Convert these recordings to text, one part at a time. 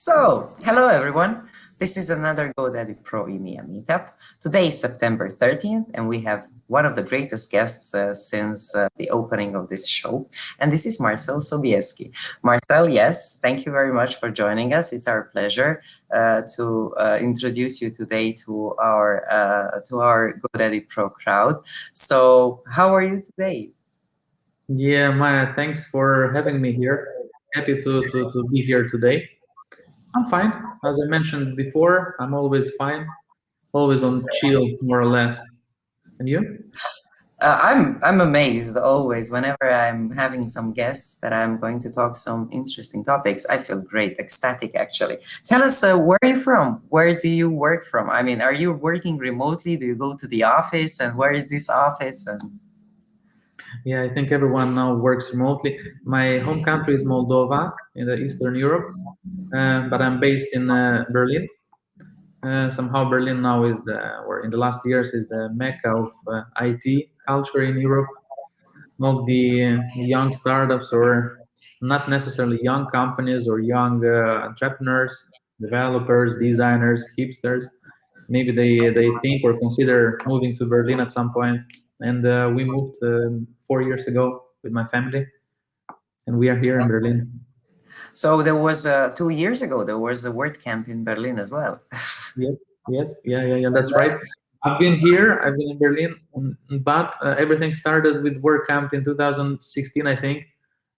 Hello everyone. This is another GoDaddy Pro EMEA meetup. Today is September 13th, and we have one of the greatest guests since the opening of this show. And this is Marcel Sobieski. Marcel, yes, thank you very much for joining us. It's our pleasure to introduce you today to our GoDaddy Pro crowd. So how are you today? Yeah, Maya, thanks for having me here. Happy to be here today. I'm fine. As I mentioned before, I'm always fine, always on chill, more or less. And you? I'm amazed always whenever I'm having some guests that I'm going to talk some interesting topics. I feel great, ecstatic actually. Tell us, where are you from? Where do you work from? I mean, are you working remotely? Do you go to the office? And where is this office? And Yeah, I think everyone now works remotely. My home country is Moldova in the Eastern Europe, but I'm based in Berlin. Somehow Berlin now is or in the last years, is the mecca of IT culture in Europe. All the young startups, or not necessarily young companies or young entrepreneurs, developers, designers, hipsters. Maybe they think or consider moving to Berlin at some point. And we moved 4 years ago with my family, and we are here in Berlin. so there was 2 years ago, there was a WordCamp in Berlin as well. Yes, yes, yeah, that's right. I've been here, I've been in Berlin, but everything started with WordCamp in 2016, I think.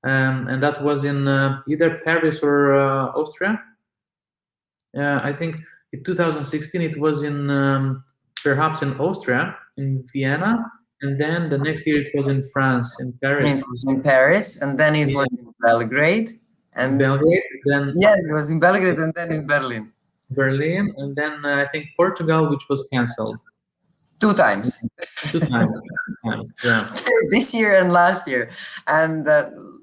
And that was in either Paris or Austria. I think in 2016 it was in perhaps in Austria, in Vienna, and then the next year it was in France, in It Paris. was in Paris, and then it Yeah, was in Belgrade, in and Belgrade, then yeah, it was in Belgrade, and then in Berlin. Berlin, and then I think Portugal, which was cancelled. Two times. Two times. Two times, yeah. This year and last year. And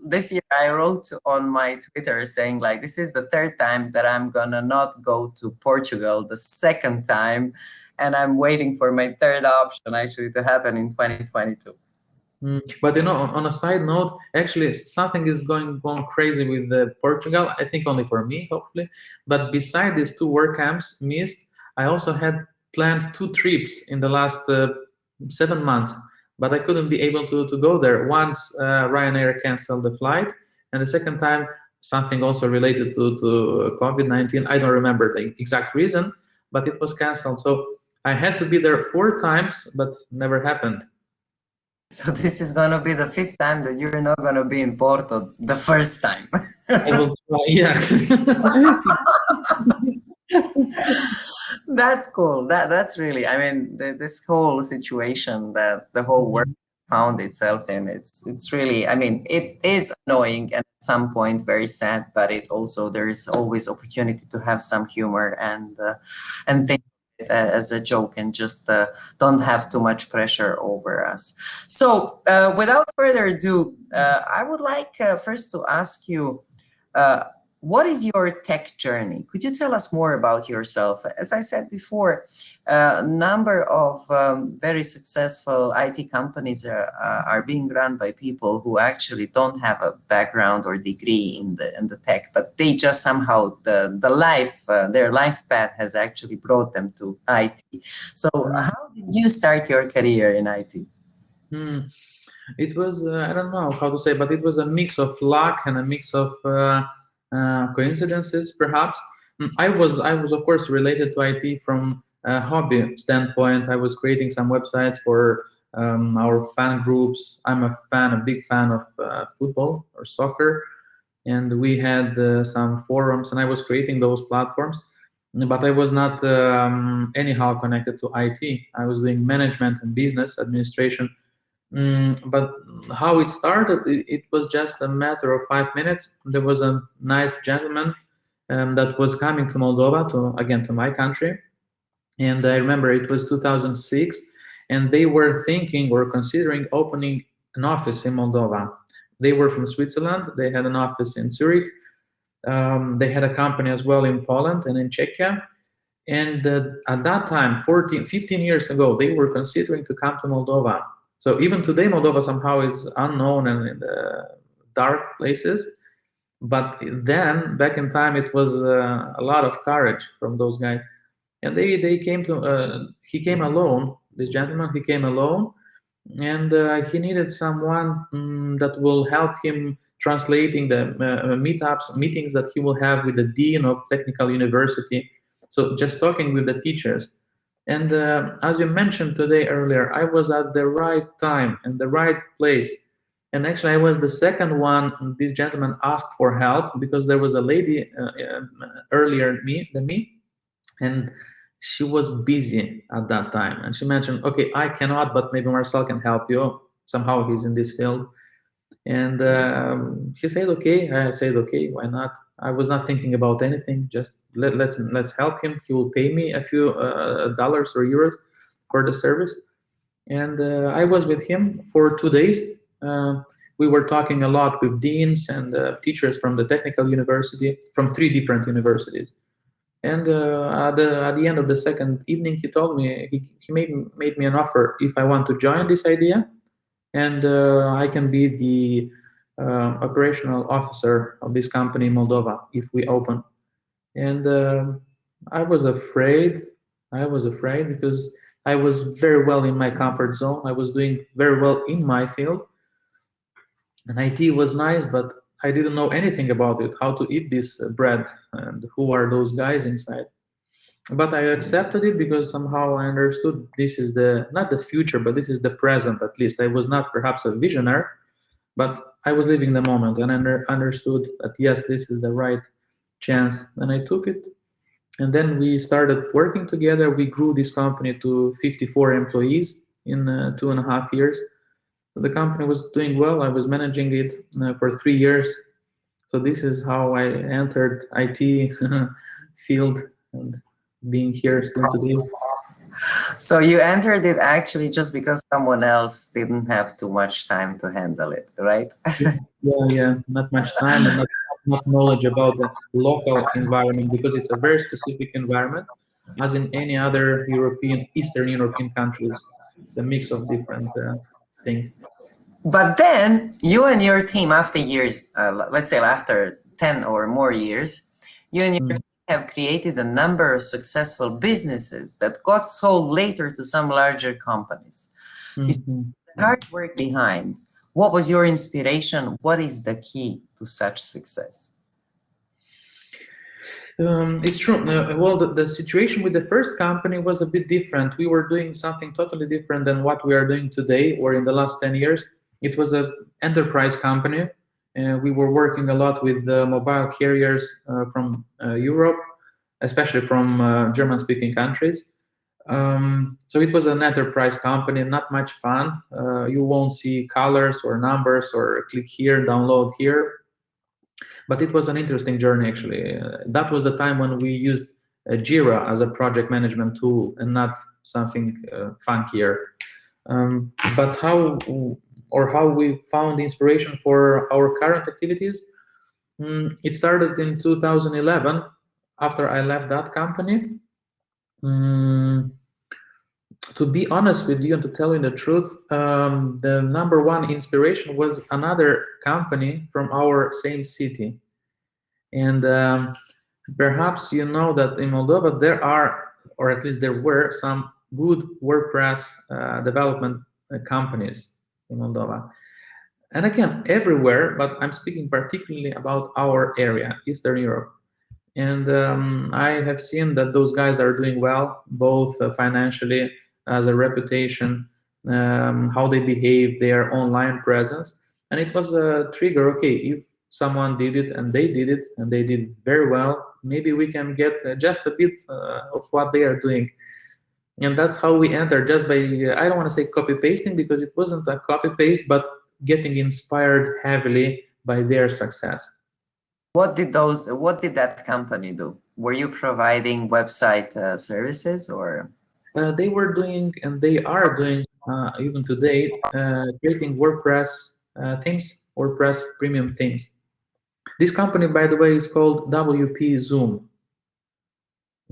this year I wrote on my Twitter saying like, this is the third time that I'm gonna not go to Portugal, the second time. And I'm waiting for my third option actually to happen in 2022. But on a side note, actually something is going on crazy with Portugal. I think only for me, hopefully. But beside these two work camps missed, I also had planned two trips in the last 7 months, but I couldn't be able to go there. Once Ryanair canceled the flight, and the second time something also related to COVID-19. I don't remember the exact reason, but it was canceled. So I had to be there 4 times, but never happened. So this is gonna be the fifth time that you're not gonna be in Porto the first time. I will try, yeah. That's cool. That's really, I mean, this whole situation that the whole world found itself in, it's really, I mean, it is annoying and at some point very sad, but it also, there is always opportunity to have some humor and think as a joke and just don't have too much pressure over us. So without further ado, I would like first to ask you, what is your tech journey? Could you tell us more about yourself? As I said before, a number of very successful IT companies are being run by people who actually don't have a background or degree in the tech, but they just somehow, their life path has actually brought them to IT. So how did you start your career in IT? It was, I don't know how to say, but it was a mix of luck and a mix of coincidences, perhaps. I was of course related to IT from a hobby standpoint. I was creating some websites for our fan groups. I'm a big fan of football or soccer, and we had some forums, and I was creating those platforms. But I was not anyhow connected to IT. I was doing management and business administration. But how it started, it was just a matter of 5 minutes. There was a nice gentleman that was coming to Moldova, to my country. And I remember it was 2006, and they were thinking or considering opening an office in Moldova. They were from Switzerland. They had an office in Zurich. They had a company as well in Poland and in Czechia. And at that time, 15 years ago, they were considering to come to Moldova. So even today, Moldova somehow is unknown and in the dark places. But then, back in time, it was a lot of courage from those guys. And they came to, he came alone, this gentleman, he came alone, and he needed someone that will help him translating the meetings that he will have with the dean of technical university. So just talking with the teachers. And as you mentioned today earlier, I was at the right time and the right place. And actually, I was the second one this gentleman asked for help, because there was a lady earlier than me, and she was busy at that time. And she mentioned, okay, I cannot, but maybe Marcel can help you. Somehow he's in this field. And he said, okay. I said, okay, why not? I was not thinking about anything. Just let's help him. He will pay me a few dollars or euros for the service. And I was with him for 2 days. We were talking a lot with deans and teachers from the technical university, from 3 different universities. And at the end of the second evening, he told me, he made me an offer if I want to join this idea, and I can be the operational officer of this company in Moldova if we open. And I was afraid. I was afraid because I was very well in my comfort zone. I was doing very well in my field, and IT was nice, but I didn't know anything about it, how to eat this bread, and who are those guys inside. But I accepted it because somehow I understood this is the not the future, but this is the present. At least I was not perhaps a visionary, but I was living the moment, and understood that yes, this is the right chance, and I took it. And then we started working together. We grew this company to 54 employees in 2.5 years. So the company was doing well. I was managing it for 3 years. So this is how I entered IT field, and being here still today. So you entered it actually just because someone else didn't have too much time to handle it, right? Yeah. Not much time and not knowledge about the local environment, because it's a very specific environment, as in any other Eastern European countries. It's a mix of different things. But then you and your team, after years, let's say after 10 or more years, you and your Mm. team have created a number of successful businesses that got sold later to some larger companies. Is Mhm. the hard work behind? What was your inspiration? What is the key to such success? It's true. Well, the situation with the first company was a bit different. We were doing something totally different than what we are doing today or in the last 10 years. It was an enterprise company. We were working a lot with mobile carriers from Europe, especially from German-speaking countries. So it was an enterprise company, not much fun. You won't see colors or numbers or click here, download here. But it was an interesting journey, actually. That was the time when we used Jira as a project management tool and not something funkier. But how we found inspiration for our current activities? It started in 2011 after I left that company. Mm, to be honest with you and to tell you the truth, the number one inspiration was another company from our same city. And perhaps you know that in Moldova there are, or at least there were, some good WordPress development companies in Moldova. And again, everywhere, but I'm speaking particularly about our area, Eastern Europe. And I have seen that those guys are doing well, both financially, as a reputation, how they behave, their online presence. And it was a trigger, okay, if someone did it and they did it and they did very well, maybe we can get just a bit of what they are doing. And that's how we entered, just by, I don't want to say copy pasting, because it wasn't a copy paste, but getting inspired heavily by their success. What did that company do? Were you providing website services or? They were doing, and they are doing even today, creating WordPress themes, WordPress premium themes. This company, by the way, is called WP Zoom.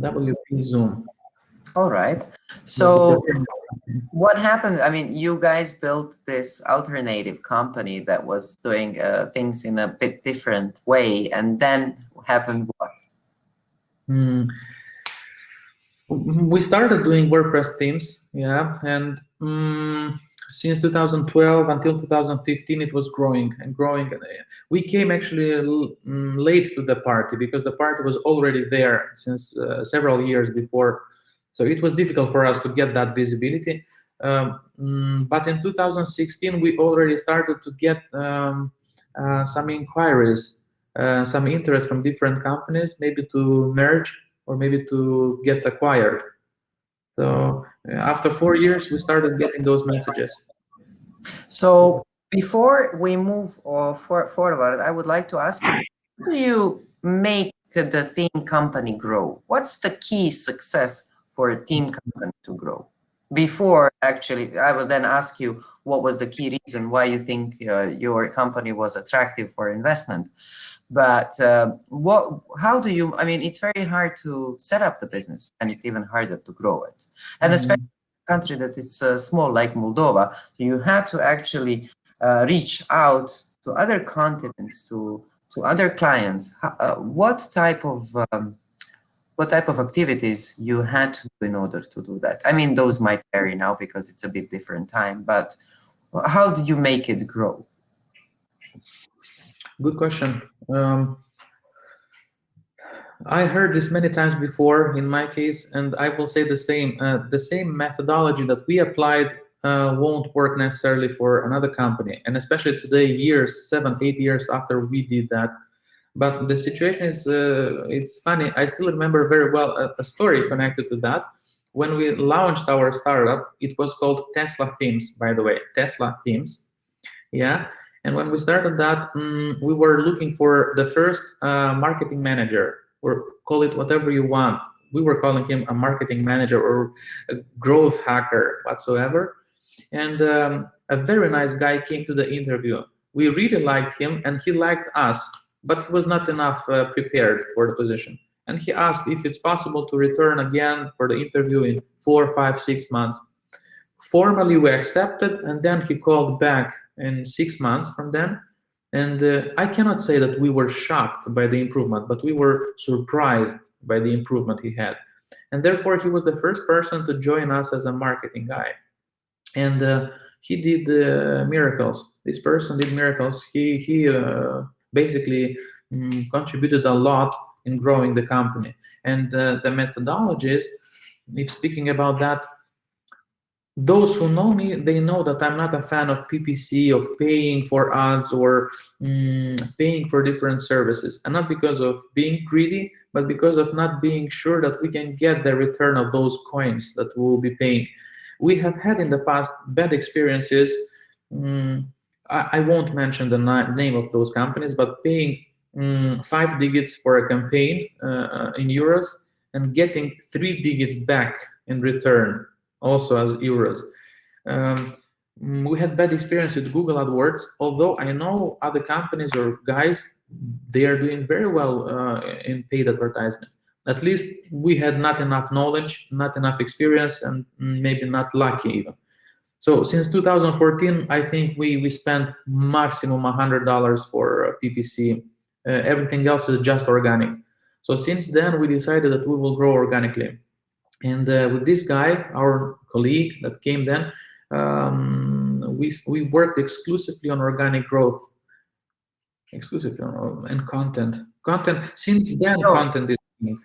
WP Zoom. All right. Yes, it's a So thing. what happened? I mean, you guys built this alternative company that was doing things in a bit different way, and then happened what? Mm, we started doing WordPress themes, yeah, and since 2012 until 2015, it was growing and growing. We came actually late to the party because the party was already there since several years before, so it was difficult for us to get that visibility. But in 2016, we already started to get some inquiries, some interest from different companies, maybe to merge or maybe to get acquired. So after 4 years, we started getting those messages. So before we move forward, I would like to ask you, how do you make the theme company grow? What's the key success for a theme company to grow? Before actually, I will then ask you what was the key reason why you think your company was attractive for investment. But how do you, I mean, it's very hard to set up the business and it's even harder to grow it. And especially a country that is small like Moldova, so you had to actually reach out to other continents, to other clients. What type of activities you had to do in order to do that? I mean, those might vary now because it's a bit different time, but how did you make it grow? Good question. I heard this many times before in my case, and I will say the same. The same methodology that we applied won't work necessarily for another company, and especially today, years, 7, 8 years after we did that. But the situation is, it's funny. I still remember very well a story connected to that. When we launched our startup, it was called Tesla Themes, by the way, Tesla Themes. Yeah. And when we started that, we were looking for the first marketing manager, or call it whatever you want. We were calling him a marketing manager or a growth hacker whatsoever. And a very nice guy came to the interview. We really liked him and he liked us, but he was not enough prepared for the position. And he asked if it's possible to return again for the interview in 4, 5, 6 months. Formally, we accepted, and then he called back in 6 months from then. And I cannot say that we were shocked by the improvement, but we were surprised by the improvement he had. And therefore, he was the first person to join us as a marketing guy. And he did miracles. This person did miracles. He basically contributed a lot in growing the company. And the methodologies, if speaking about that, those who know me, they know that I'm not a fan of PPC, of paying for ads or paying for different services. And not because of being greedy, but because of not being sure that we can get the return of those coins that we will be paying. We have had in the past bad experiences. I won't mention the name of those companies, but paying 5 digits for a campaign in euros and getting 3 digits back in return, also as euros. We had bad experience with Google AdWords, although I know other companies or guys, they are doing very well in paid advertisement. At least we had not enough knowledge, not enough experience, and maybe not lucky even. So since 2014, I think we spent maximum $100 for PPC. Everything else is just organic. So since then, we decided that we will grow organically. And with this guy, our colleague that came then, we worked exclusively on organic growth, exclusively on and content. Since then, content is king.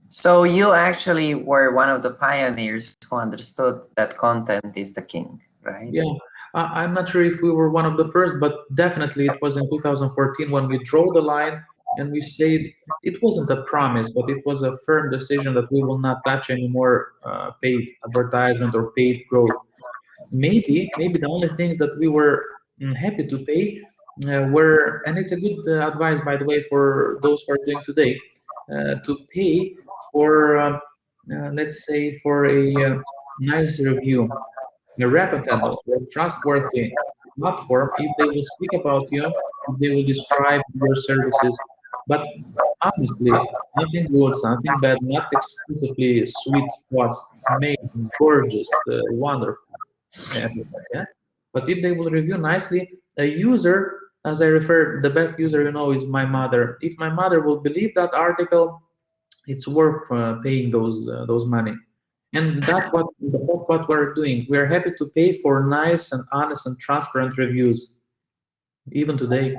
So you actually were one of the pioneers who understood that content is the king, right? Yeah, I'm not sure if we were one of the first, but definitely it was in 2014 when we drew the line and we said it wasn't a promise, but it was a firm decision that we will not touch any more paid advertisement or paid growth. Maybe the only things that we were happy to pay were, and it's a good advice, by the way, for those who are doing today, to pay for, let's say, for a nice review, a reputable, a trustworthy platform. If they will speak about you, if they will describe your services, But honestly, nothing good, something bad, not exclusively sweet spots, amazing, gorgeous, wonderful, everything, yeah? But if they will review nicely, a user, as I refer, the best user you know is my mother. If my mother will believe that article, it's worth paying those money. And that's what we're doing. We're happy to pay for nice and honest and transparent reviews, even today.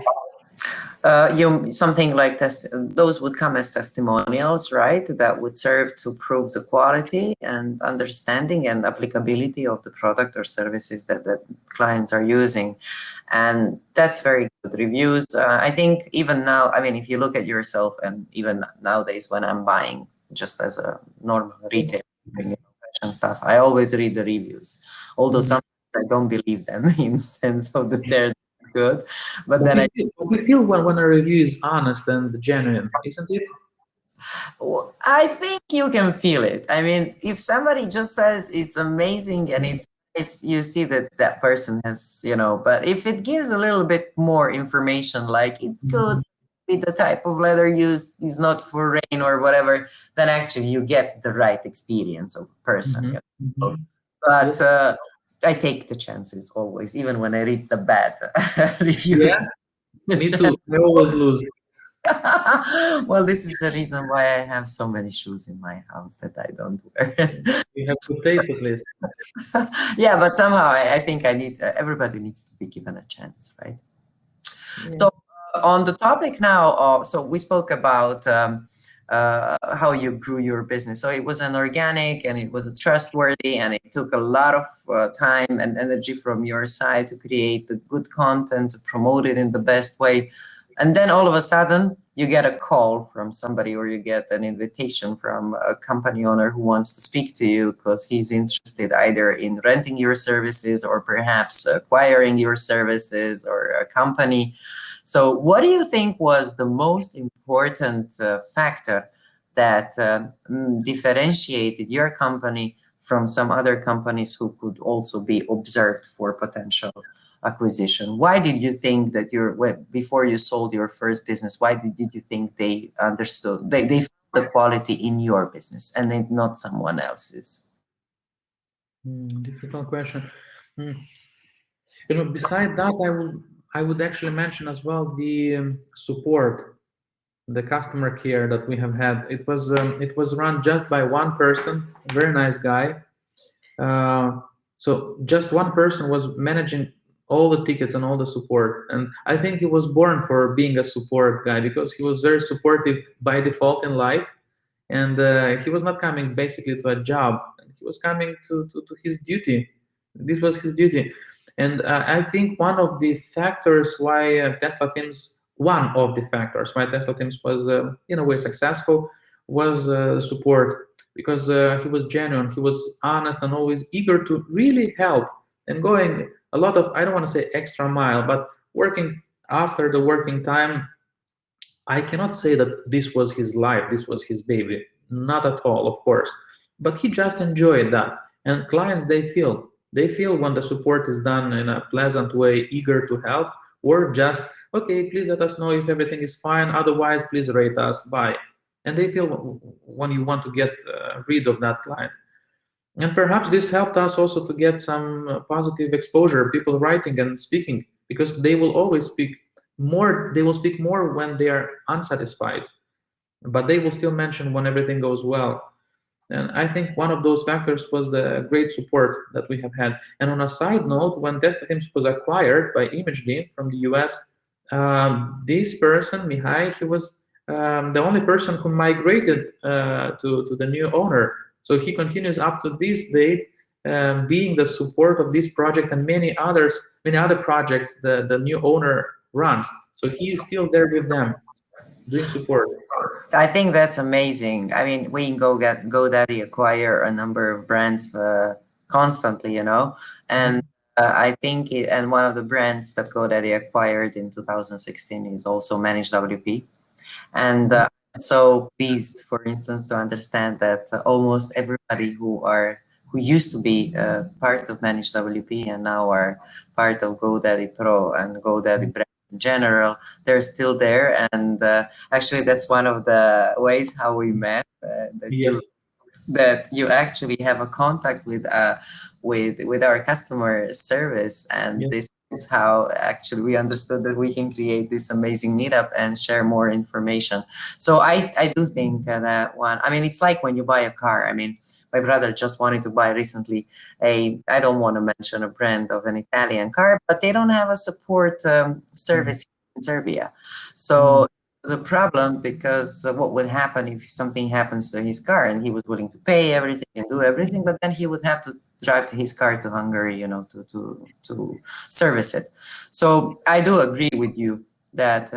You something like those would come as testimonials, right? That would serve to prove the quality and understanding and applicability of the product or services that clients are using, and that's very good. Reviews. I think even now, I mean, if you look at yourself, and even nowadays when I'm buying just as a normal retail, fashion stuff, I always read the reviews, although Mhm. sometimes I don't believe them in sense of that they're good, but But then I we feel when a review is honest and genuine, isn't it? Well, I think you can feel it. I mean, if somebody just says it's amazing and it's you see that that person has, but if it gives a little bit more information, like it's good, Mhm. with the type of leather used is not for rain or whatever, then actually you get the right experience of a person. Mhm. So, Mhm. but Yes. I take the chances always, even when I read the bad Yeah, reviews. The me too. chance I always lose. well, this is the reason why I have so many shoes in my house that I don't wear. You have good taste at least. Yeah, but somehow I think I need everybody needs to be given a chance, right? Yeah. So on the topic now, so we spoke about how you grew your business. So it was an organic and it was a trustworthy, and it took a lot of time and energy from your side to create the good content, to promote it in the best way. And then all of a sudden, you get a call from somebody, or you get an invitation from a company owner who wants to speak to you because he's interested either in renting your services or perhaps acquiring your services, or a company. So, what do you think was the most important factor that differentiated your company from some other companies who could also be observed for potential acquisition? Why did you think that before you sold your first business, why did you think they understood, they found the quality in your business and not someone else's? Difficult question. Mm. Beside that, I would actually mention as well the support, the customer care that we have had. It was run just by one person, a very nice guy. So just one person was managing all the tickets and all the support, and I think he was born for being a support guy because he was very supportive by default in life, and he was not coming basically to a job. He was coming to his duty. This was his duty, and I think one of the factors why Tesla Teams was in a way successful was support, because he was genuine, he was honest, and always eager to really help, and going a lot of, I don't want to say extra mile, but working after the working time. I cannot say that this was his life, this was his baby. Not at all, of course. But he just enjoyed that. And clients, they feel when the support is done in a pleasant way, eager to help, or just, okay, please let us know if everything is fine. Otherwise, please rate us. Bye. And they feel when you want to get rid of that client. And perhaps this helped us also to get some positive exposure, people writing and speaking, because they will always speak more, they will speak more when they are unsatisfied, but they will still mention when everything goes well. And I think one of those factors was the great support that we have had. And on a side note, when Tesla Teams was acquired by ImageD from the US, this person, Mihai, he was the only person who migrated to the new owner. So he continues up to this date, being the support of this project and many other projects the new owner runs. So he is still there with them, doing support. I think that's amazing. I mean, we in GoDaddy acquire a number of brands constantly, and I think and one of the brands that GoDaddy acquired in 2016 is also Managed WP. And I'm so pleased, for instance, to understand that almost everybody who used to be part of Managed WP and now are part of GoDaddy Pro and GoDaddy brand. in general, they're still there. And actually, that's one of the ways how we met. Yes. That you actually have a contact with our customer service, and Yes. this is how actually we understood that we can create this amazing meetup and share more information. So I do think that one, I mean, it's like when you buy a car. I mean, my brother just wanted to buy recently I don't want to mention a brand of an Italian car, but they don't have a support service in Serbia. So the problem, because what would happen if something happens to his car, and he was willing to pay everything and do everything, but then he would have to drive to his car to Hungary, to service it. So I do agree with you that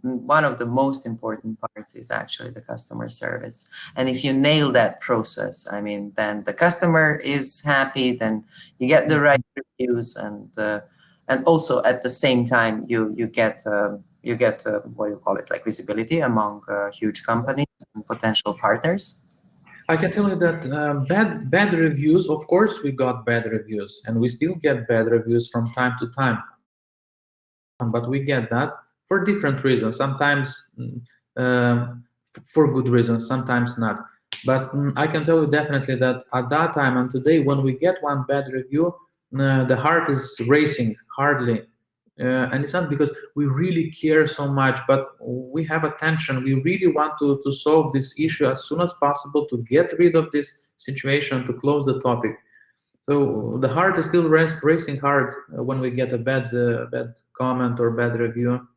one of the most important parts is actually the customer service. And if you nail that process, I mean, then the customer is happy, then you get the right reviews, and also at the same time you get what do you call it, like visibility among huge companies and potential partners. I can tell you that bad reviews, of course, we got bad reviews, and we still get bad reviews from time to time. But we get that for different reasons. Sometimes for good reasons, sometimes not. But I can tell you definitely that at that time and today, when we get one bad review, the heart is racing hardly. And it's not because we really care so much, but we have attention. We really want to solve this issue as soon as possible, to get rid of this situation, to close the topic. So the heart is still racing hard when we get a bad comment or bad review.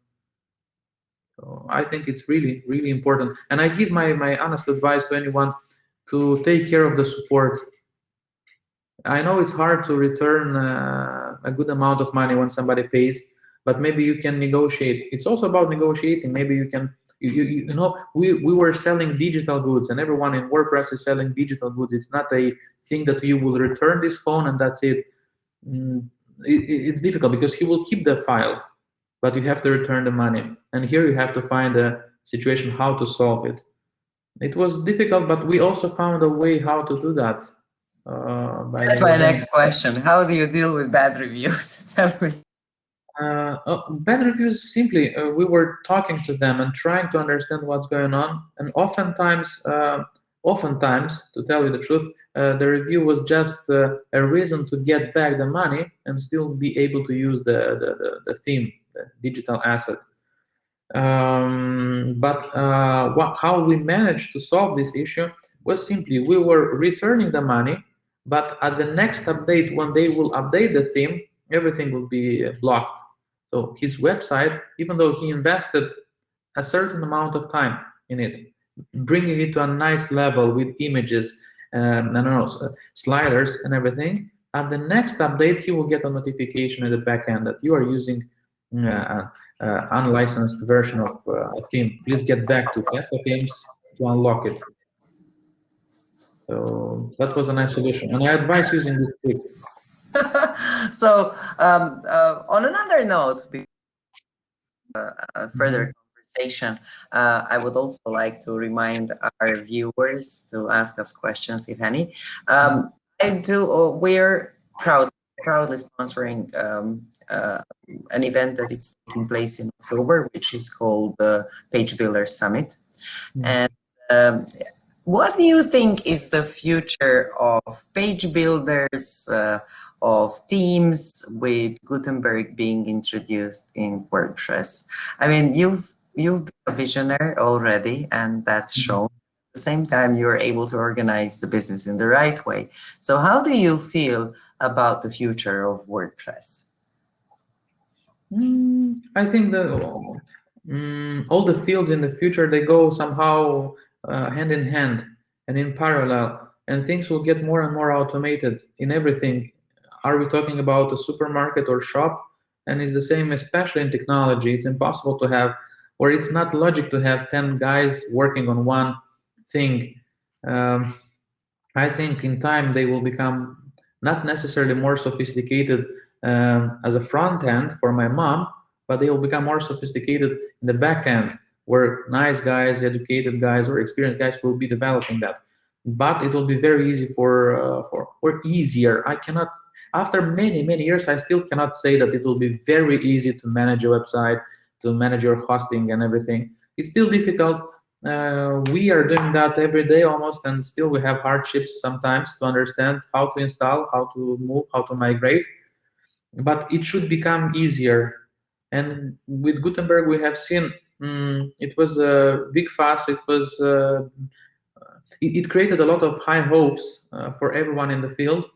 So I think it's really important. And I give my honest advice to anyone to take care of the support. I know it's hard to return a good amount of money when somebody pays, but maybe you can negotiate. It's also about negotiating. Maybe you can, you know, we were selling digital goods, and everyone in WordPress is selling digital goods. It's not a thing that you will return this phone and that's it. It's difficult because he will keep the file, but you have to return the money. And here you have to find a situation how to solve it. It was difficult, but we also found a way how to do that. By That's the my way, next question. How do you deal with bad reviews? Tell me. bad reviews, simply we were talking to them and trying to understand what's going on, and oftentimes, to tell you the truth, the review was just a reason to get back the money and still be able to use the theme, the digital asset. But how we managed to solve this issue was simply we were returning the money, but at the next update, when they will update the theme, everything will be blocked. So his website, even though he invested a certain amount of time in it, bringing it to a nice level with images, I don't know, sliders and everything, at the next update, he will get a notification at the back end that you are using unlicensed version of a theme. Please get back to Tesla themes to unlock it. So that was a nice solution, and I advise using this trick. So on another note, further conversation, I would also like to remind our viewers to ask us questions, if any. We're proudly sponsoring an event that is taking place in October, which is called the Page Builder Summit. And what do you think is the future of page builders, of themes with Gutenberg being introduced in WordPress? I mean, you've been a visionary already, and that's shown. At the same time, you're able to organize the business in the right way. So how do you feel about the future of WordPress? I think that all the fields in the future, they go somehow hand in hand and in parallel, and things will get more and more automated in everything. Are we talking about a supermarket or shop? And it's the same, especially in technology. It's impossible to have, or it's not logic to have 10 guys working on one thing. I think in time they will become not necessarily more sophisticated as a front end for my mom, but they will become more sophisticated in the back end, where nice guys, educated guys, or experienced guys will be developing that. But it will be very easy or easier. after many years, I still cannot say that it will be very easy to manage a website, to manage your hosting and everything. It's still difficult. We are doing that every day almost, and still we have hardships sometimes to understand how to install, how to move, how to migrate. But it should become easier. And with Gutenberg, we have seen it was a big fuss. It created a lot of high hopes for everyone in the field,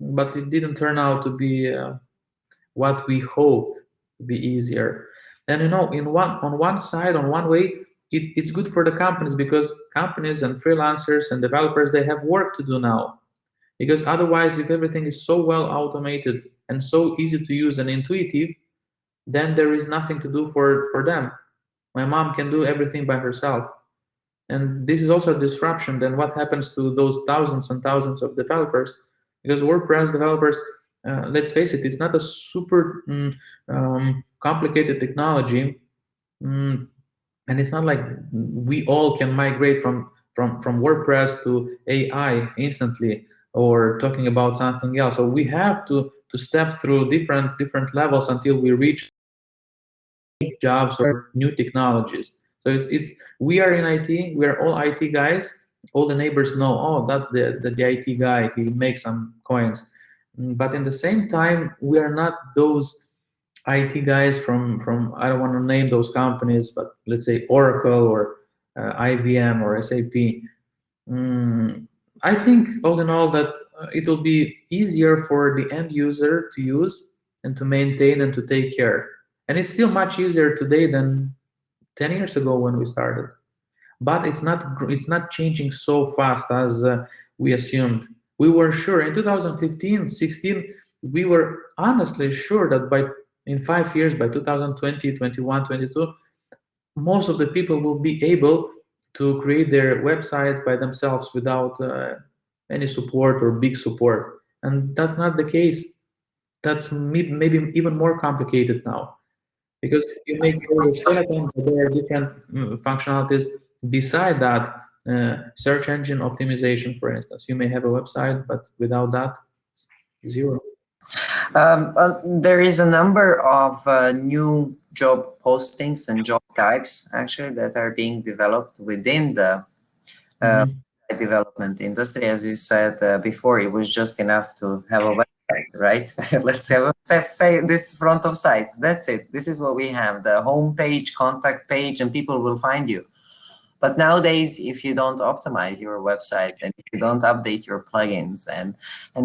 but it didn't turn out to be what we hoped to be easier. And on one side, on one way, it's good for the companies, because companies and freelancers and developers, they have work to do now. Because otherwise, if everything is so well automated and so easy to use and intuitive, then there is nothing to do for them. My mom can do everything by herself. And this is also a disruption. Then what happens to those thousands and thousands of developers? Because WordPress developers, let's face it, it's not a super complicated technology. And it's not like we all can migrate from WordPress to AI instantly, or talking about something else. So we have to step through different levels until we reach jobs or new technologies. So it's we are in IT, we're all IT guys. All the neighbors know, oh, that's the IT guy, he makes some coins. But in the same time, we are not those IT guys from I don't want to name those companies, but let's say Oracle or IBM or SAP. I think all in all that it will be easier for the end user to use and to maintain and to take care. And it's still much easier today than 10 years ago when we started. But it's not changing so fast as we assumed. We were sure in 2015, 16, we were honestly sure that in 5 years, by 2020, 21, 22, most of the people will be able to create their websites by themselves without any support or big support. And that's not the case. That's maybe even more complicated now, because you make a skeleton, but there are different functionalities beside that. Search engine optimization, for instance. You may have a website, but without that, zero. There is a number of new job postings and job types actually that are being developed within the development industry. As you said before, it was just enough to have a website, right? Let's have this front of sites. That's it. This is what we have: the home page, contact page, and people will find you. But nowadays, if you don't optimize your website, and if you don't update your plugins, and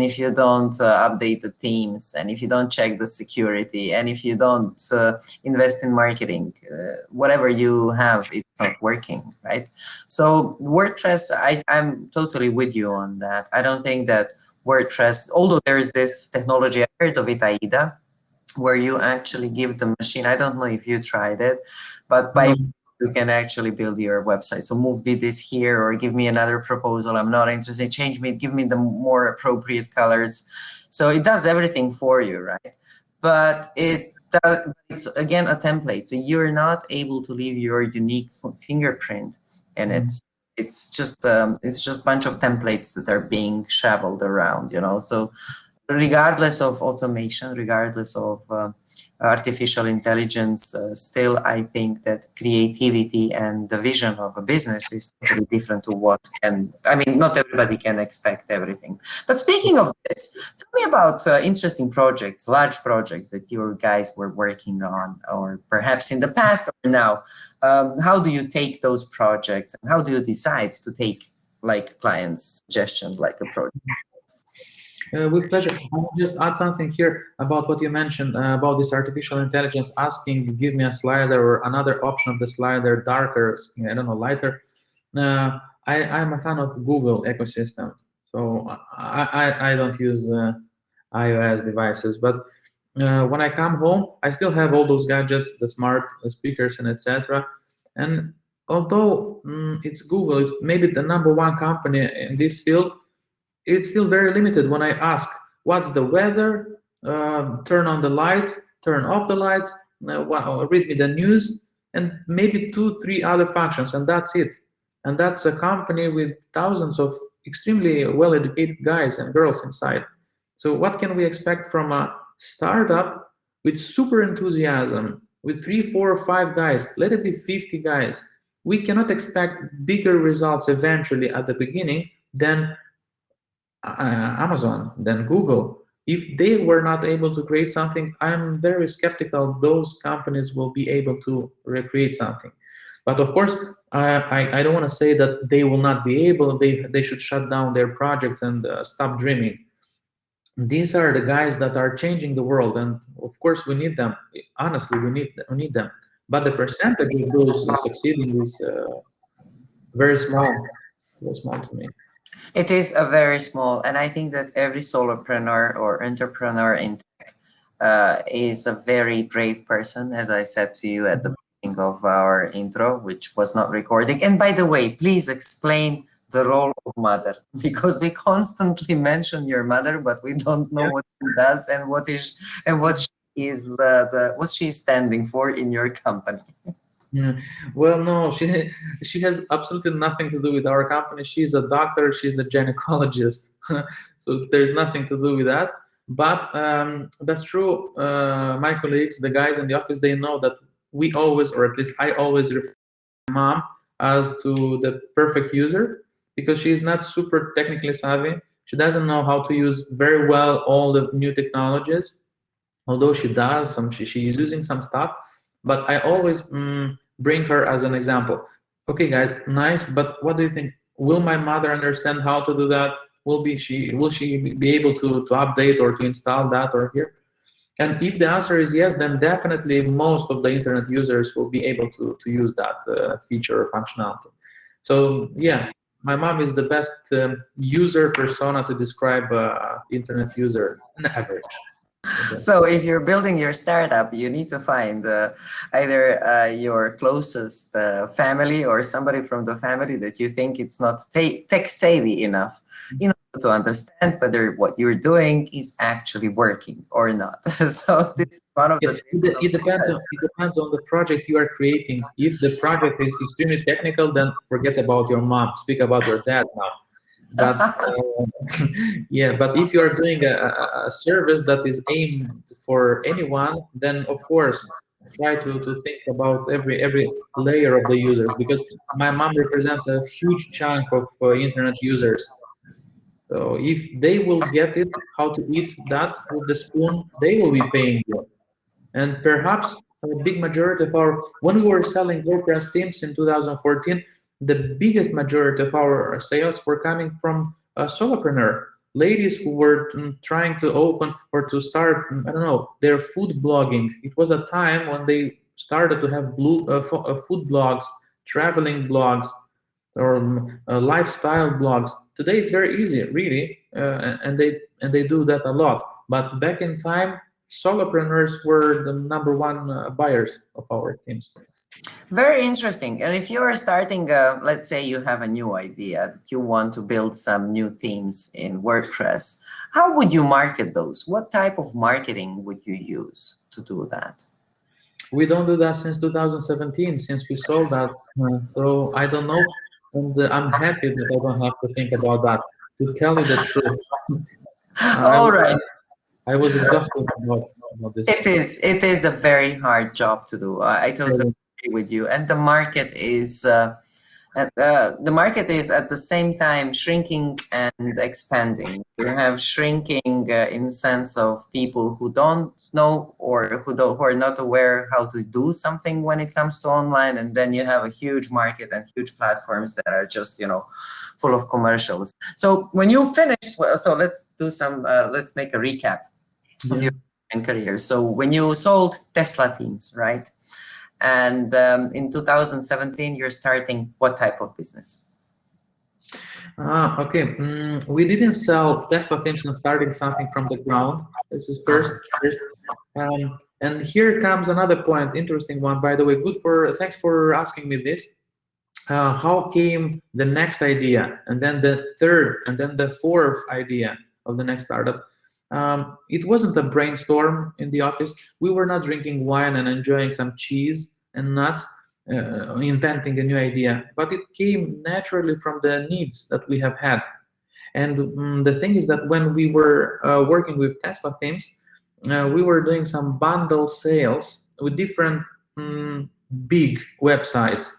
if you don't update the themes, and if you don't check the security, and if you don't invest in marketing, whatever you have, it's not working, right? So WordPress, I'm totally with you on that. I don't think that WordPress, although there is this technology, I heard of it, AIDA, where you actually give the machine, I don't know if you tried it, but by you can actually build your website. So move me this here, or give me another proposal. I'm not interested. Change me, give me the more appropriate colors. So it does everything for you, right? But it's again a template. So you're not able to leave your unique fingerprint, and it's just a bunch of templates that are being shoveled around, So regardless of automation, regardless of artificial intelligence, still I think that creativity and the vision of a business is totally different to what not everybody can expect everything. But speaking of this, tell me about interesting projects, large projects that you guys were working on, or perhaps in the past or now. How do you take those projects, and how do you decide to take clients' suggestions like a project? With pleasure. I will just add something here about what you mentioned about this artificial intelligence asking, give me a slider or another option of the slider, darker, I don't know, lighter. I'm a fan of Google ecosystem, so I don't use iOS devices. But when I come home, I still have all those gadgets, the smart speakers and etc. And although it's Google, it's maybe the #1 company in this field, it's still very limited. When I ask, what's the weather, turn on the lights, turn off the lights, read me the news, and maybe 2-3 other functions, and that's it. And that's a company with thousands of extremely well-educated guys and girls inside. So what can we expect from a startup with super enthusiasm, with 3, 4, or 5 guys? Let it be 50 guys. We cannot expect bigger results eventually at the beginning than Amazon, than Google. If they were not able to create something, I'm very skeptical those companies will be able to recreate something. But of course, I don't want to say that they will not be able. They should shut down their projects and stop dreaming. These are the guys that are changing the world, and of course we need them. Honestly, we need them. But the percentage of those succeeding is very small to me. It is a very small, and I think that every solopreneur or entrepreneur in is a very brave person, as I said to you at the beginning of our intro, which was not recording. And by the way, please explain the role of mother, because we constantly mention your mother, but we don't know Yeah. what she does and what she is what she's standing for in your company. Yeah. Well, no, she has absolutely nothing to do with our company. She's a doctor. She's a gynecologist, so there's nothing to do with us. But that's true. My colleagues, the guys in the office, they know that we always, or at least I always, refer to my mom as to the perfect user because she's not super technically savvy. She doesn't know how to use very well all the new technologies, although she does some, she is using some stuff, but I always bring her as an example. Okay guys, nice, but what do you think? Will my mother understand how to do that? Will she be able to update or to install that or here? And if the answer is yes, then definitely most of the internet users will be able to use that feature or functionality. So yeah, my mom is the best user persona to describe internet user on average. Okay. So if you're building your startup, you need to find either your closest family or somebody from the family that you think it's not tech savvy enough in order to understand whether what you're doing is actually working or not. So this is one of Yes, the tips of success. it depends on the project you are creating. If the project is extremely technical, then forget about your mom. Speak about your dad now. But yeah, but if you are doing a service that is aimed for anyone, then of course try to think about every layer of the users because my mom represents a huge chunk of internet users. So if they will get it, how to eat that with the spoon, they will be paying you. And perhaps a big majority of our, when we were selling WordPress themes in 2014, the biggest majority of our sales were coming from a solopreneur, ladies who were trying to open or to start, I don't know, their food blogging. It was a time when they started to have food blogs, traveling blogs, or lifestyle blogs. Today it's very easy, really, and they do that a lot. But back in time, solopreneurs were the number one buyers of our teams. Very interesting. And if you are starting, let's say you have a new idea, you want to build some new themes in WordPress, how would you market those? What type of marketing would you use to do that? We don't do that since 2017, since we sold that. So I don't know, and I'm happy that I don't have to think about that. To tell you the truth, I All was right. I was exhausted about this. It is a very hard job to do. I totally agree with you. And the market is at the same time shrinking and expanding. You have shrinking in the sense of people who don't know or who are not aware how to do something when it comes to online, and then you have a huge market and huge platforms that are just full of commercials. So when you finished, so let's make a recap of Yeah. your career. So when you sold Tesla teams, right? And in 2017, you're starting what type of business? Okay. We didn't sell Tesla themes and starting something from the ground. This is first. And here comes another point, interesting one, by the way. Thanks for asking me this. How came the next idea, and then the third, and then the fourth idea of the next startup? It wasn't a brainstorm in the office. We were not drinking wine and enjoying some cheese and nuts, inventing a new idea, but it came naturally from the needs that we have had. And the thing is that when we were working with Tesla themes, we were doing some bundle sales with different big websites.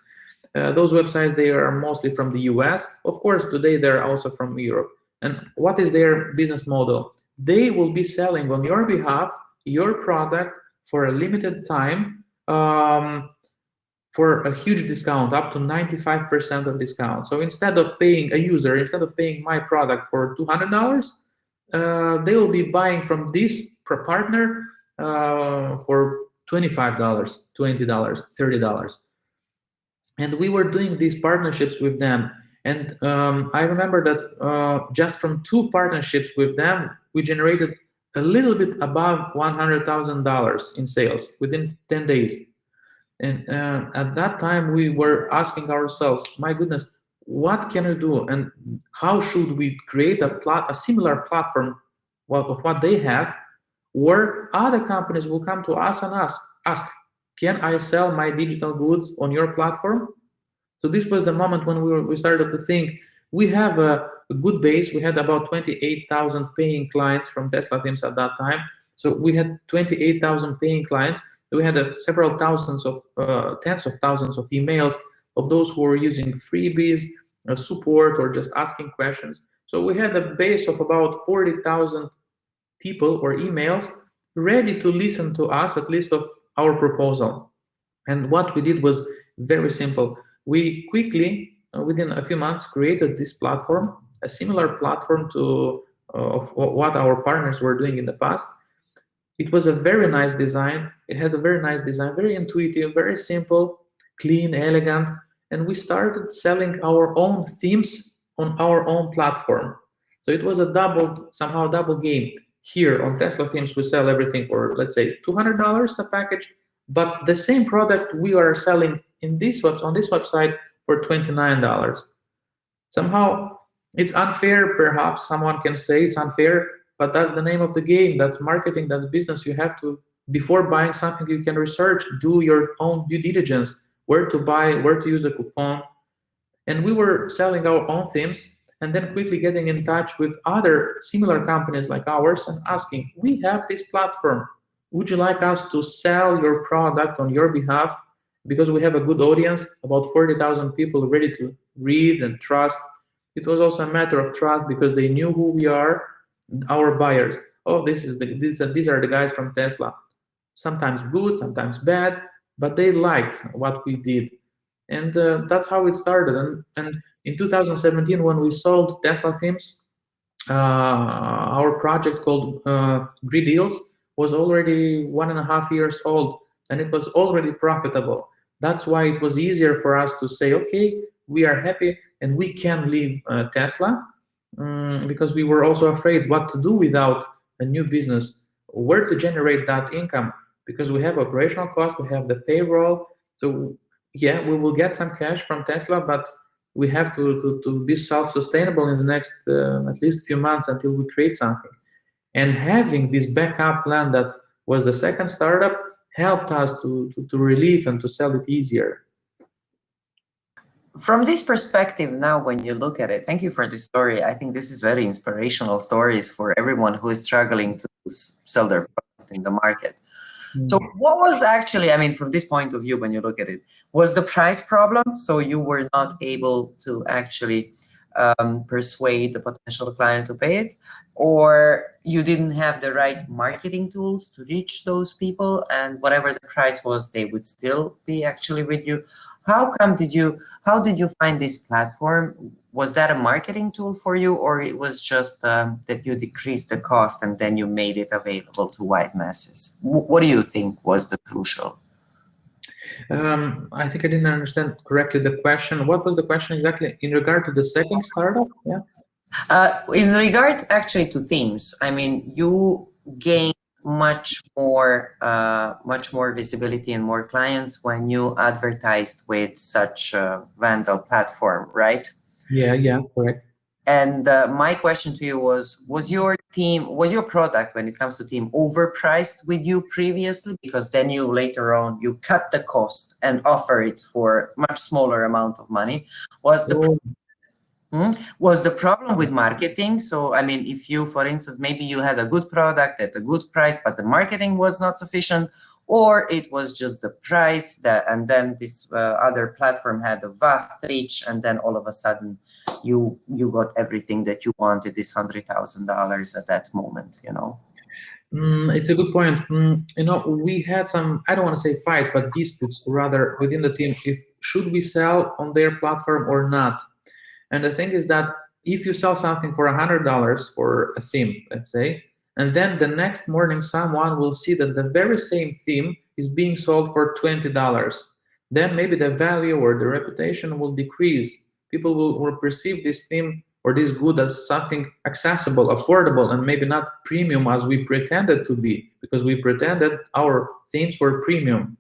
Those websites, they are mostly from the US. Of course, today they're also from Europe. And what is their business model? They will be selling on your behalf your product for a limited time, for a huge discount, up to 95% of discount. So instead of paying a user, instead of paying my product for $200, they will be buying from this partner for $25, $20, $30. And we were doing these partnerships with them. And I remember that just from 2 partnerships with them, we generated a little bit above $100,000 in sales within 10 days. And at that time, we were asking ourselves, my goodness, what can we do? And how should we create a similar platform of what they have, where other companies will come to us and ask, can I sell my digital goods on your platform? So this was the moment when we started to think, we have a good base. We had about 28,000 paying clients from Tesla themes at that time. So we had 28,000 paying clients. We had several thousands of, tens of thousands of emails of those who were using freebies, support, or just asking questions. So we had a base of about 40,000 people or emails ready to listen to us, at least of our proposal. And what we did was very simple. We quickly, within a few months, created this platform, a similar platform to of what our partners were doing in the past. It was a very nice design. It had a very nice design, very intuitive, very simple, clean, elegant. And we started selling our own themes on our own platform. So it was a somehow double game. Here on Tesla themes, we sell everything for, let's say, $200 a package, but the same product we are selling on this website for $29. Somehow it's unfair, perhaps someone can say it's unfair, but that's the name of the game. That's marketing, that's business. You have to, before buying something, you can research, do your own due diligence, where to buy, where to use a coupon. And we were selling our own themes and then quickly getting in touch with other similar companies like ours and asking, we have this platform. Would you like us to sell your product on your behalf? Because we have a good audience, about 40,000 people ready to read and trust. It was also a matter of trust because they knew who we are, our buyers. Oh, these are the guys from Tesla. Sometimes good, sometimes bad, but they liked what we did. And that's how it started. And in 2017, when we sold Tesla themes, our project called Grid Deals was already 1.5 years old, and it was already profitable. That's why it was easier for us to say, okay, we are happy and we can leave Tesla, because we were also afraid what to do without a new business, where to generate that income, because we have operational costs, we have the payroll. So yeah, we will get some cash from Tesla, but we have to be self-sustainable in the next at least few months until we create something. And having this backup plan that was the second startup helped us to relieve and to sell it easier. From this perspective, now when you look at it, thank you for this story. I think this is very inspirational stories for everyone who is struggling to sell their product in the market. So what was actually, I mean, from this point of view, when you look at it, was the price problem? So you were not able to actually persuade the potential client to pay it, or you didn't have the right marketing tools to reach those people, and whatever the price was, they would still be actually with you? How did you find this platform? Was that a marketing tool for you, or it was just that you decreased the cost and then you made it available to wide masses? What do you think was the crucial? I think I didn't understand correctly the question. What was the question exactly in regard to the second startup? Yeah. In regard actually to themes, I mean, you gained much more visibility and more clients when you advertised with such a vendor platform, right? Yeah, correct. And my question to you was your product, when it comes to team, overpriced with you previously? Because then you later on, you cut the cost and offer it for much smaller amount of money. Was the Was the problem with marketing? So, I mean, if you, for instance, maybe you had a good product at a good price, but the marketing was not sufficient, or it was just the price that, and then this other platform had a vast reach, and then all of a sudden, you got everything that you wanted, this $100,000 at that moment, you know? It's a good point. You know, we had some, I don't want to say fights, but disputes rather within the team. If should we sell on their platform or not? And the thing is that if you sell something for $100 for a theme, let's say, and then the next morning someone will see that the very same theme is being sold for $20, then maybe the value or the reputation will decrease. People will perceive this theme or this good as something accessible, affordable, and maybe not premium as we pretended to be, because we pretended our themes were premium.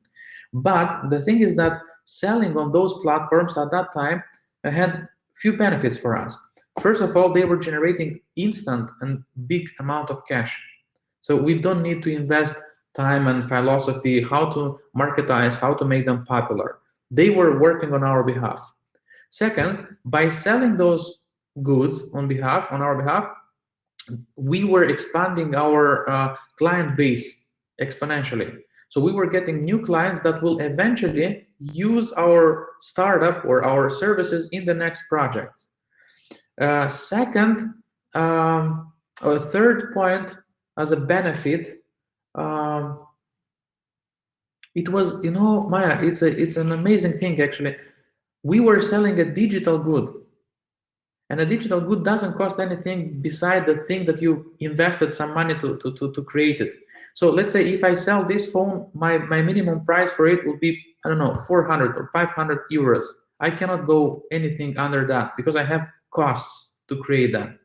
But the thing is that selling on those platforms at that time had few benefits for us. First of all, they were generating instant and big amount of cash. So we don't need to invest time and philosophy, how to marketize, how to make them popular. They were working on our behalf. Second, by selling those goods on our behalf, we were expanding our client base exponentially. So we were getting new clients that will eventually use our startup or our services in the next projects. Second, or third point as a benefit, um, it was, you know, Maya, it's an amazing thing actually. We were selling a digital good, and a digital good doesn't cost anything beside the thing that you invested some money to create it. So let's say if I sell this phone, my minimum price for it will be, I don't know, 400 or 500 euros. I cannot go anything under that because I have costs to create that.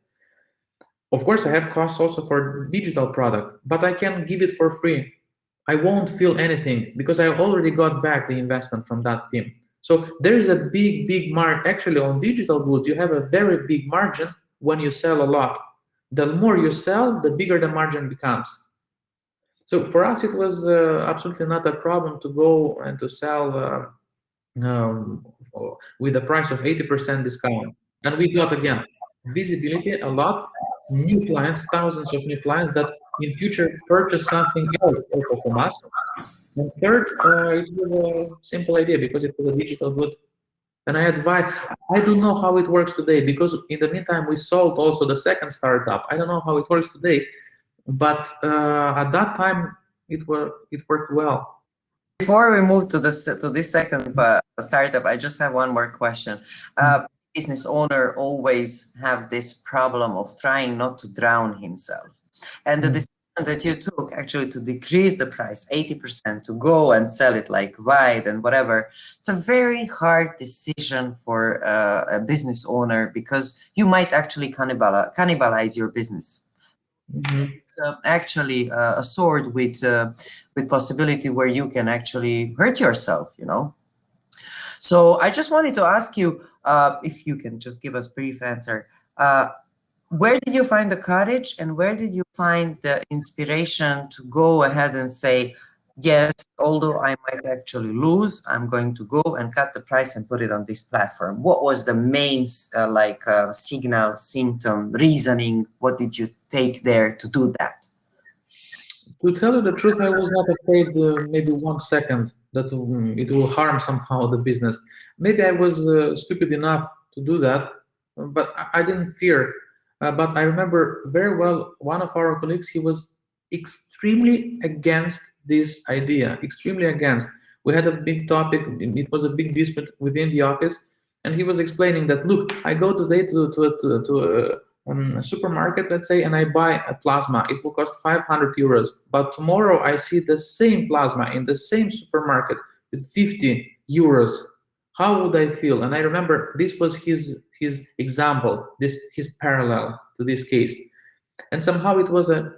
Of course, I have costs also for digital product, but I can give it for free. I won't feel anything because I already got back the investment from that team. So there is a big margin. Actually, on digital goods, you have a very big margin when you sell a lot. The more you sell, the bigger the margin becomes. So for us, it was absolutely not a problem to go and to sell um, with a price of 80% discount. And we got, again, visibility, a lot, new clients, thousands of new clients that in future purchase something else also from us. And third, it was a simple idea because it was a digital good. And I advise, I don't know how it works today because in the meantime, we sold also the second startup. I don't know how it works today, but at that time, it worked well. Before we move to this second startup, I just have one more question. Business owner always have this problem of trying not to drown himself, and the decision that you took actually to decrease the price 80%, to go and sell it like wide and whatever, it's a very hard decision for a business owner because you might actually cannibalize your business. It's actually a sword with possibility where you can actually hurt yourself, you know. So I just wanted to ask you if you can just give us a brief answer. Where did you find the courage and where did you find the inspiration to go ahead and say, yes, although I might actually lose, I'm going to go and cut the price and put it on this platform? What was the main signal, symptom, reasoning? What did you take there to do that? To tell you the truth, I was not afraid maybe 1 second that it will harm somehow the business. Maybe I was stupid enough to do that, but I didn't fear. But I remember very well one of our colleagues, he was extremely against this idea, extremely against. We had a big topic, it was a big dispute within the office, and he was explaining that, look, I go today to a supermarket, let's say, and I buy a plasma. It will cost 500 euros. But tomorrow I see the same plasma in the same supermarket with 50 euros. How would I feel? And I remember this was his example, his parallel to this case. And somehow it was a,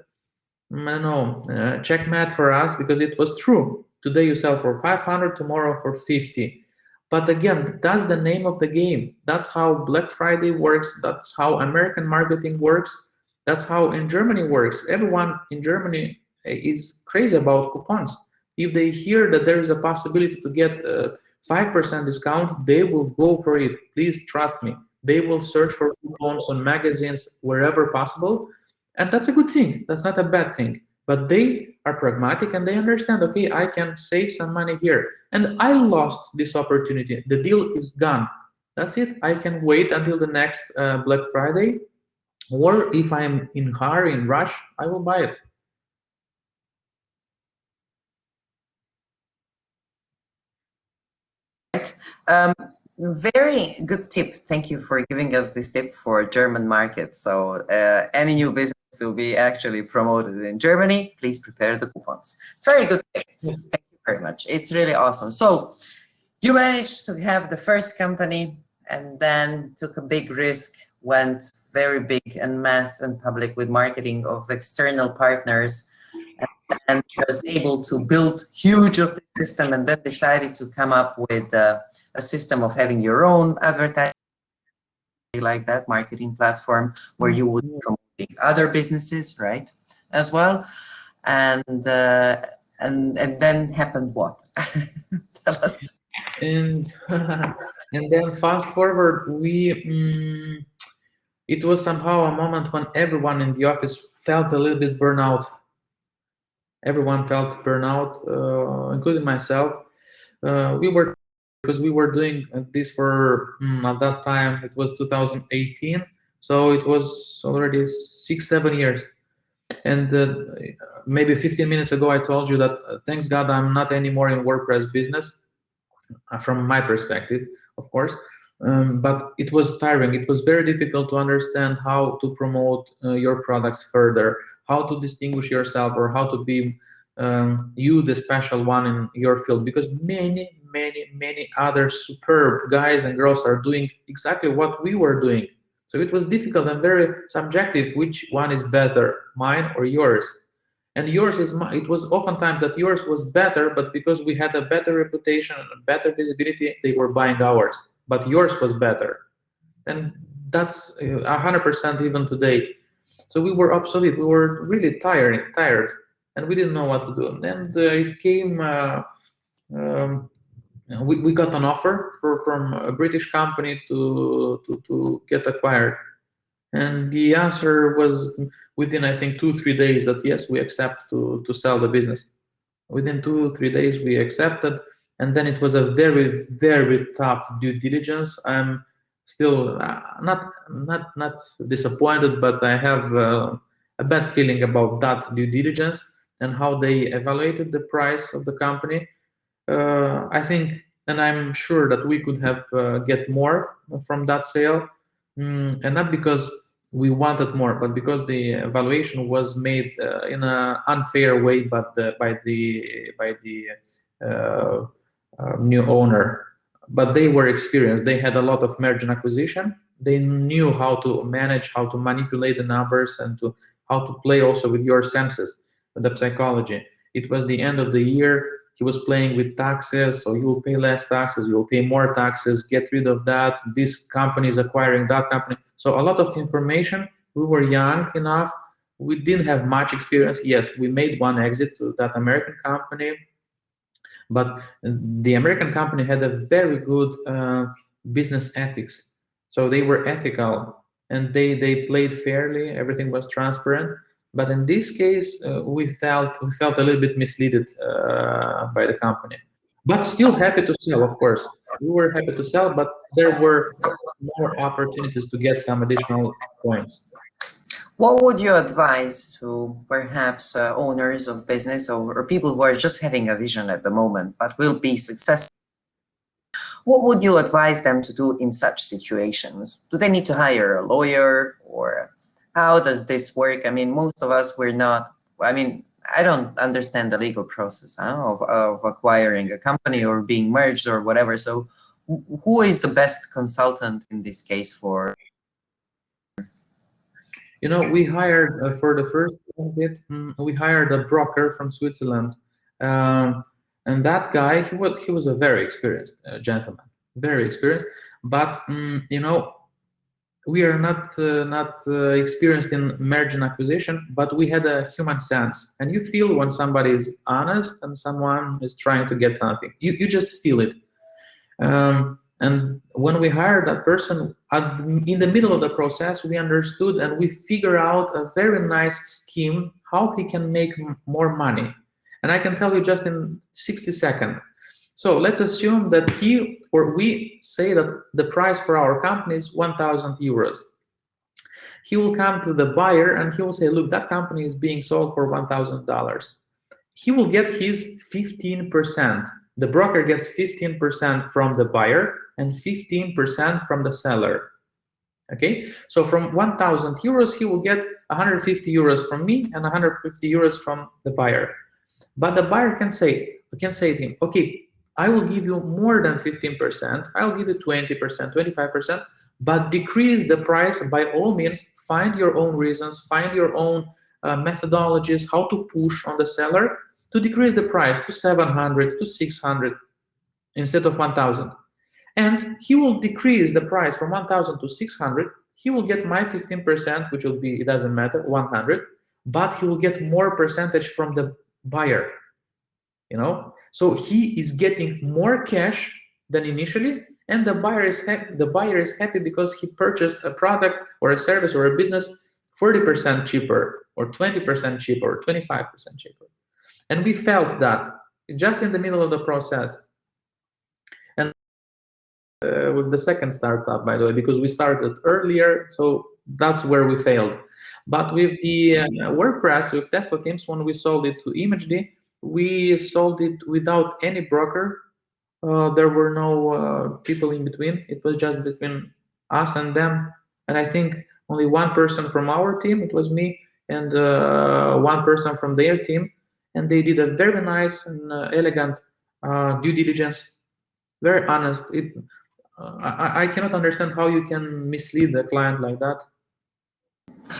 I don't know, checkmate for us because it was true. Today you sell for 500, tomorrow for 50. But again, that's the name of the game. That's how Black Friday works. That's how American marketing works. That's how in Germany works. Everyone in Germany is crazy about coupons. If they hear that there is a possibility to get a 5% discount, they will go for it. Please trust me. They will search for coupons on magazines wherever possible, and that's a good thing. That's not a bad thing. But they are pragmatic and they understand, okay, I can save some money here. And I lost this opportunity. The deal is gone. That's it. I can wait until the next Black Friday, or if I'm in hurry, in rush, I will buy it. Very good tip. Thank you for giving us this tip for German market. So any new business will be actually promoted in Germany, please prepare the coupons. It's very good tip. Yes. Thank you very much. It's really awesome. So you managed to have the first company and then took a big risk, went very big and mass and public with marketing of external partners, and was able to build huge of the system, and then decided to come up with a system of having your own advertising like that marketing platform where you would promote other businesses, right, as well. And and then happened what? Tell us. And and then fast forward, it was somehow a moment when everyone in the office felt a little bit burnout. Everyone felt burnout, including myself. Because we were doing this for at that time it was 2018, so it was already 6-7 years. And maybe 15 minutes ago I told you that thanks God I'm not anymore in WordPress business, from my perspective, of course. But it was tiring. It was very difficult to understand how to promote your products further, how to distinguish yourself, or how to be you the special one in your field, because many other superb guys and girls are doing exactly what we were doing. So it was difficult and very subjective, which one is better, mine or yours. And yours is, it was oftentimes that yours was better, but because we had a better reputation and better visibility, they were buying ours, but yours was better. And that's 100% even today. So we were obsolete, we were really tired, and we didn't know what to do. And it came, we got an offer from a British company to get acquired. And the answer was within, I think, 2-3 days that yes, we accept to sell the business. Within 2-3 days, we accepted, and then it was a very tough due diligence. I'm still not disappointed, but I have a bad feeling about that due diligence and how they evaluated the price of the company. I think, and I'm sure that we could have get more from that sale. And not because we wanted more, but because the evaluation was made in an unfair way, but by the new owner. But they were experienced. They had a lot of merger and acquisition. They knew how to manage, how to manipulate the numbers, and to how to play also with your senses, the psychology. It was the end of the year. He was playing with taxes, so you will pay less taxes, you will pay more taxes, get rid of that, this company is acquiring that company. So a lot of information. We were young enough, we didn't have much experience. Yes, we made one exit to that American company, but the American company had a very good business ethics. So they were ethical and they played fairly, everything was transparent. But in this case, we felt a little bit misled by the company. But still happy to sell, of course. We were happy to sell, but there were more opportunities to get some additional points. What would you advise to perhaps owners of business or people who are just having a vision at the moment but will be successful? What would you advise them to do in such situations? Do they need to hire a lawyer, or how does this work? I mean, most of us, we're not, I mean, I don't understand the legal process of acquiring a company or being merged or whatever. So who is the best consultant in this case for? You know, we hired for the first bit, we hired a broker from Switzerland, and that guy, he was a very experienced gentleman, very experienced. But you know, we are not experienced in merger and acquisition, but we had a human sense, and you feel when somebody is honest and someone is trying to get something. You just feel it. And when we hired that person, in the middle of the process, we understood and we figured out a very nice scheme how he can make more money. And I can tell you just in 60 seconds. So let's assume that he or we say that the price for our company is 1,000 euros. He will come to the buyer and he will say, look, that company is being sold for $1,000. He will get his 15%. The broker gets 15% from the buyer and 15% from the seller. Okay, so from 1,000 euros, he will get 150 euros from me and 150 euros from the buyer. But the buyer can say to him, okay, I will give you more than 15%, I'll give you 20%, 25%, but decrease the price by all means. Find your own reasons, find your own methodologies, how to push on the seller to decrease the price to 700, to 600 instead of 1,000. And he will decrease the price from 1,000 to 600. He will get my 15%, which will be, it doesn't matter, 100, but he will get more percentage from the buyer. So he is getting more cash than initially, and the buyer is happy because he purchased a product or a service or a business 40% cheaper or 20% cheaper or 25% cheaper. And we felt that just in the middle of the process. And with the second startup, by the way, because we started earlier, so that's where we failed. But with the WordPress, with Tesla Teams, when we sold it to ImageD, we sold it without any broker. There were no people in between. It was just between us and them. And I think only one person from our team, it was me, and one person from their team. And they did a very nice and elegant due diligence, very honest. I cannot understand how you can mislead the client like that.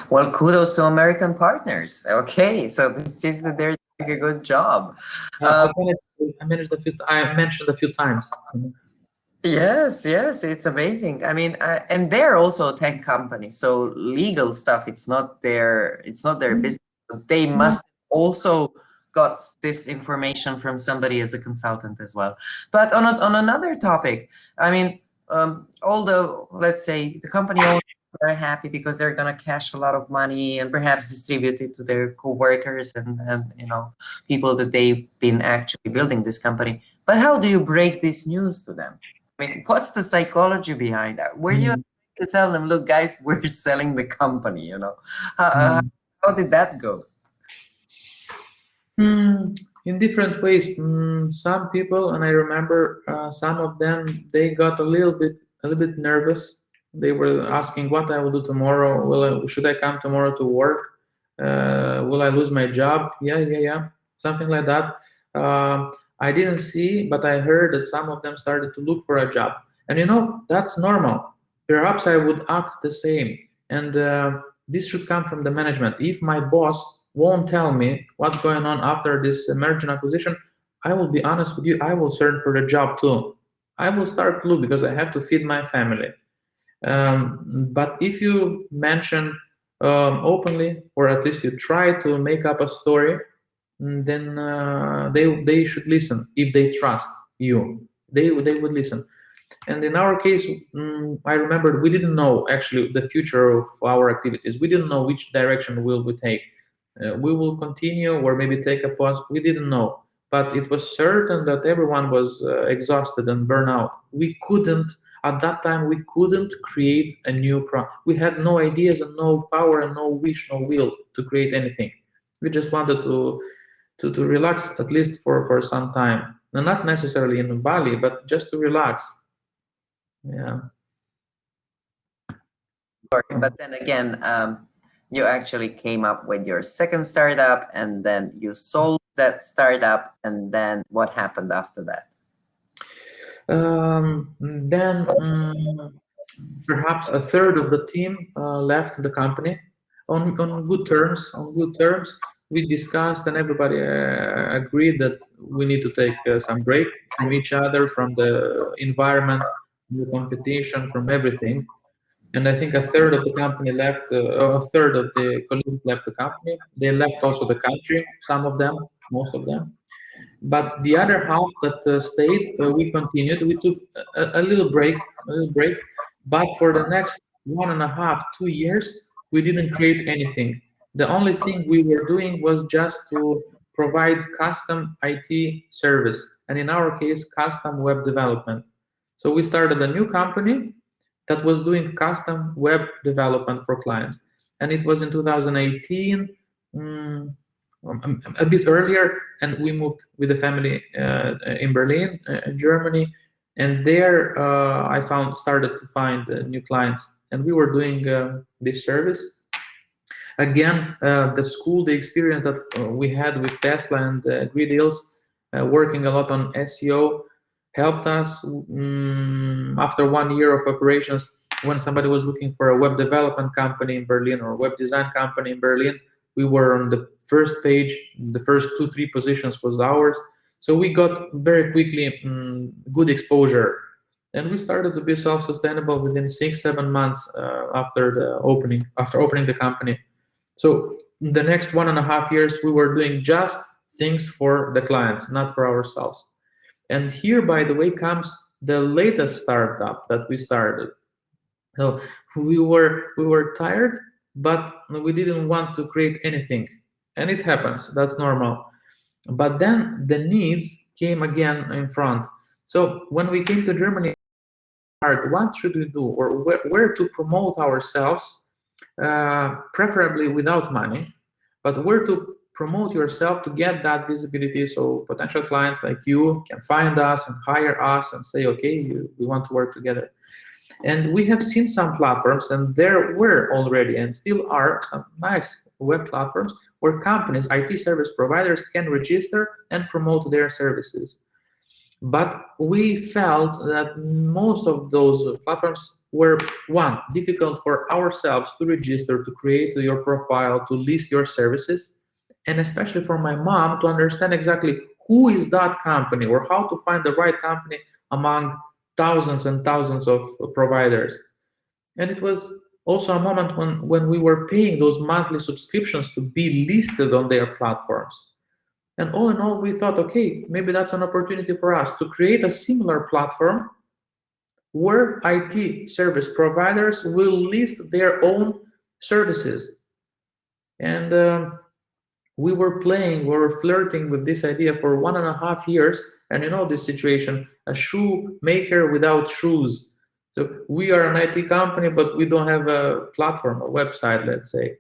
Well, kudos to American partners. Okay, so it seems that they're doing a good job. I mentioned a few times. Yes, it's amazing. I mean, and they're also a tech company, so legal stuff, it's not their business. They must also got this information from somebody as a consultant as well. But on another topic, I mean, although let's say the company owners are very happy because they're gonna cash a lot of money and perhaps distribute it to their co-workers and people that they've been actually building this company. But how do you break this news to them? I mean, what's the psychology behind that? Were you to tell them, look, guys, we're selling the company, How did that go? In different ways. Some people, and I remember some of them, they got a little bit nervous. They were asking what I will do tomorrow. Should I come tomorrow to work? Will I lose my job? Yeah, something like that. I didn't see, but I heard that some of them started to look for a job. And that's normal. Perhaps I would act the same. And this should come from the management. If my boss won't tell me what's going on after this merger and acquisition, I will be honest with you, I will search for the job too. I will start to look because I have to feed my family. But if you mention openly, or at least you try to make up a story, then they should listen. If they trust you, they would listen. And in our case, I remember we didn't know actually the future of our activities. We didn't know which direction will we take. We will continue or maybe take a pause. We didn't know, but it was certain that everyone was exhausted and burnout. At that time, we couldn't create a new product. We had no ideas and no power and no wish, no will to create anything. We just wanted to relax, at least for some time. And not necessarily in Bali, but just to relax. Yeah. But then again, you actually came up with your second startup, and then you sold that startup, and then what happened after that? Then perhaps a third of the team left the company on good terms. On good terms, we discussed, and everybody agreed that we need to take some break from each other, from the environment, the competition, from everything. And I think a third of the company left, a third of the colleagues left the company. They left also the country, some of them, most of them. But the other half that stayed, we continued. We took a little break, but for the next 1.5, 2 years, we didn't create anything. The only thing we were doing was just to provide custom IT service, and in our case, custom web development. So we started a new company that was doing custom web development for clients, and it was in 2018. mm, a bit earlier, and we moved with the family in Berlin, Germany, and there I started to find new clients, and we were doing this service. Again, the experience that we had with Tesla and Gridills, working a lot on SEO, helped us. After 1 year of operations, when somebody was looking for a web development company in Berlin or web design company in Berlin, we were on the first page. The first 2, 3 positions was ours. So we got very quickly good exposure, and we started to be self-sustainable within 6, 7 months after opening the company. So in the next 1.5 years, we were doing just things for the clients, not for ourselves. And here, by the way, comes the latest startup that we started. So we were tired, but we didn't want to create anything, and it happens. That's normal. But then the needs came again in front. So when we came to Germany, what should we do, or where to promote ourselves, preferably without money, but where to promote yourself to get that visibility, so potential clients like you can find us and hire us and say, okay, we want to work together. And we have seen some platforms, and there were already and still are some nice web platforms where companies, IT service providers, can register and promote their services. But we felt that most of those platforms were, one, difficult for ourselves to register, to create your profile, to list your services, and especially for my mom to understand exactly who is that company or how to find the right company among thousands and thousands of providers. And it was also a moment when we were paying those monthly subscriptions to be listed on their platforms. And all in all, we thought, okay, maybe that's an opportunity for us to create a similar platform where IT service providers will list their own services. And we were flirting with this idea for 1.5 years. And you know this situation, a shoemaker without shoes. So we are an IT company, but we don't have a platform, a website, let's say.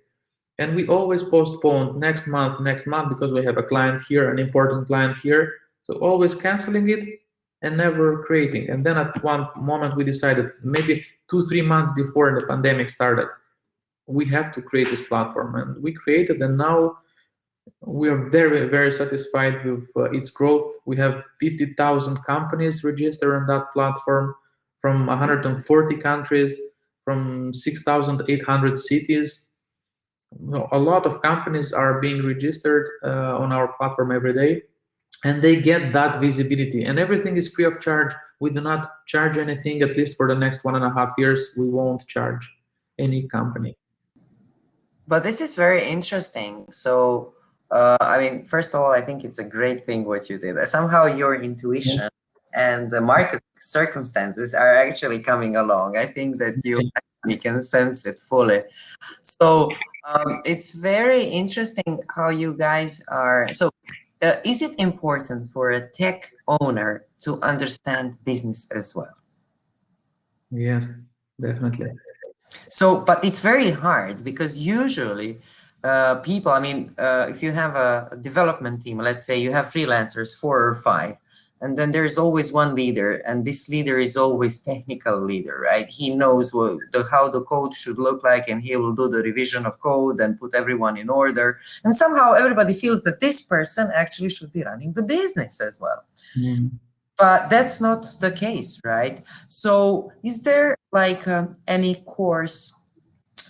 And we always postpone next month, because we have a client here, an important client here. So always canceling it and never creating. And then at one moment we decided, maybe 2, 3 months before the pandemic started, we have to create this platform. And we created, and now we are very, very satisfied with its growth. We have 50,000 companies registered on that platform from 140 countries, from 6,800 cities. A lot of companies are being registered on our platform every day, and they get that visibility, and everything is free of charge. We do not charge anything. At least for the next 1.5 years, we won't charge any company. But this is very interesting. So, I mean, first of all, I think it's a great thing what you did. Somehow your intuition and the market circumstances are actually coming along. I think that you actually can sense it fully. So it's very interesting how you guys are. So is it important for a tech owner to understand business as well? Yes, definitely. So, but it's very hard because usually people, I mean, if you have a development team, let's say you have freelancers, 4 or 5, and then there's always one leader, and this leader is always technical leader, right? He knows how the code should look like, and he will do the revision of code and put everyone in order. And somehow everybody feels that this person actually should be running the business as well. But that's not the case, right? So is there like any course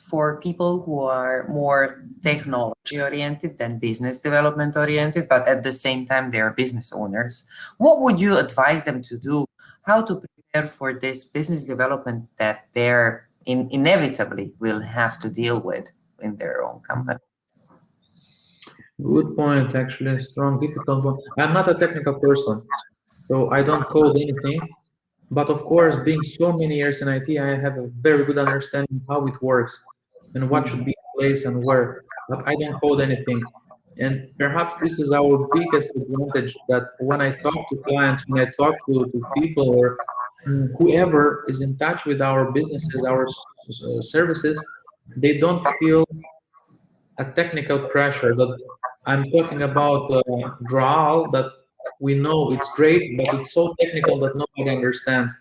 for people who are more technology oriented than business development oriented, but at the same time they are business owners? What would you advise them to do? How to prepare for this business development that they're inevitably will have to deal with in their own company? Good point, actually, strong, difficult one. I'm not a technical person, so I don't code anything. But of course, being so many years in IT, I have a very good understanding how it works and what should be in place and where. But I don't code anything. And perhaps this is our biggest advantage that when I talk to clients, when I talk to people or whoever is in touch with our businesses, our services, they don't feel a technical pressure that I'm talking about drawl that we know it's great, but it's so technical that nobody understands.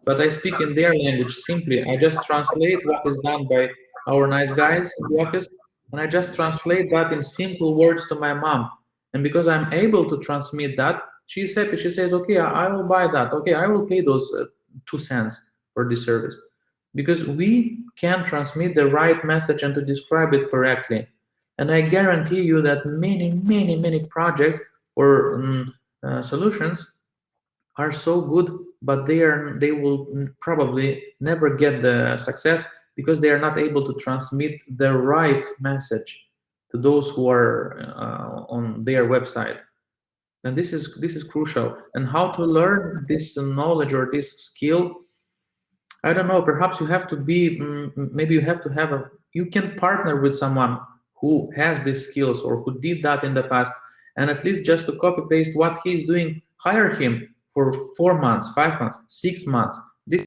But I speak in their language simply. I just translate what is done by our nice guys in the office, and I just translate that in simple words to my mom. And because I'm able to transmit that, she's happy. She says, "Okay, I will buy that. Okay, I will pay those 2 cents for this service." Because we can transmit the right message and to describe it correctly. And I guarantee you that many, many, many projects or solutions are so good, but they will probably never get the success because they are not able to transmit the right message to those who are on their website. And this is crucial. And how to learn this knowledge or this skill, I don't know. Perhaps you have to be, maybe you have to have you can partner with someone who has these skills or who did that in the past, and at least just to copy paste what he's doing, hire him for 4 months, 5 months, 6 months. This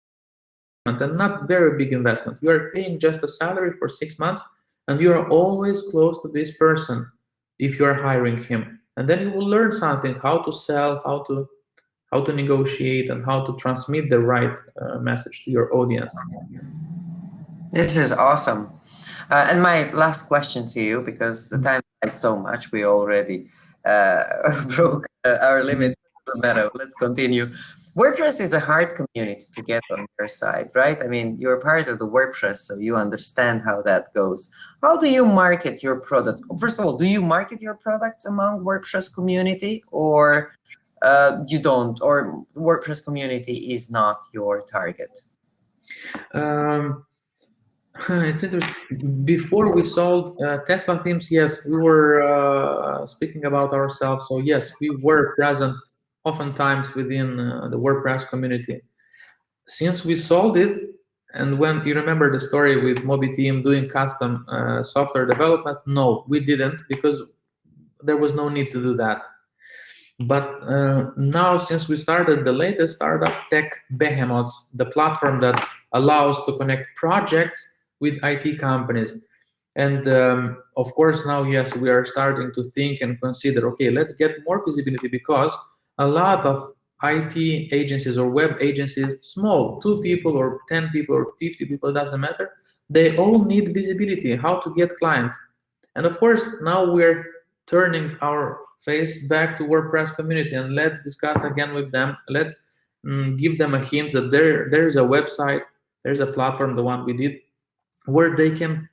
and not very big investment. You are paying just a salary for 6 months, and you are always close to this person if you are hiring him. And then you will learn something: how to sell, how to negotiate, and how to transmit the right message to your audience. This is awesome. And my last question to you, because the time is so much, we already broke our limits. Doesn't matter. Let's continue. WordPress is a hard community to get on your side, right? I mean, you're part of the WordPress, so you understand how that goes. How do you market your product? First of all, do you market your products among WordPress community, or you don't, or WordPress community is not your target? Um, it's interesting. Before we sold Tesla themes, yes, we were speaking about ourselves. So yes, we were present oftentimes within the WordPress community. Since we sold it, and when you remember the story with Moby Team doing custom software development, no, we didn't because there was no need to do that. But now, since we started the latest startup tech behemoths, the platform that allows to connect projects with IT companies, and of course now, yes, we are starting to think and consider, okay, let's get more visibility because a lot of IT agencies or web agencies, small, 2 people or 10 people or 50 people, doesn't matter, they all need visibility, how to get clients. And of course, now we're turning our face back to WordPress community and let's discuss again with them. Let's give them a hint that there is a website, there's a platform, the one we did, where they can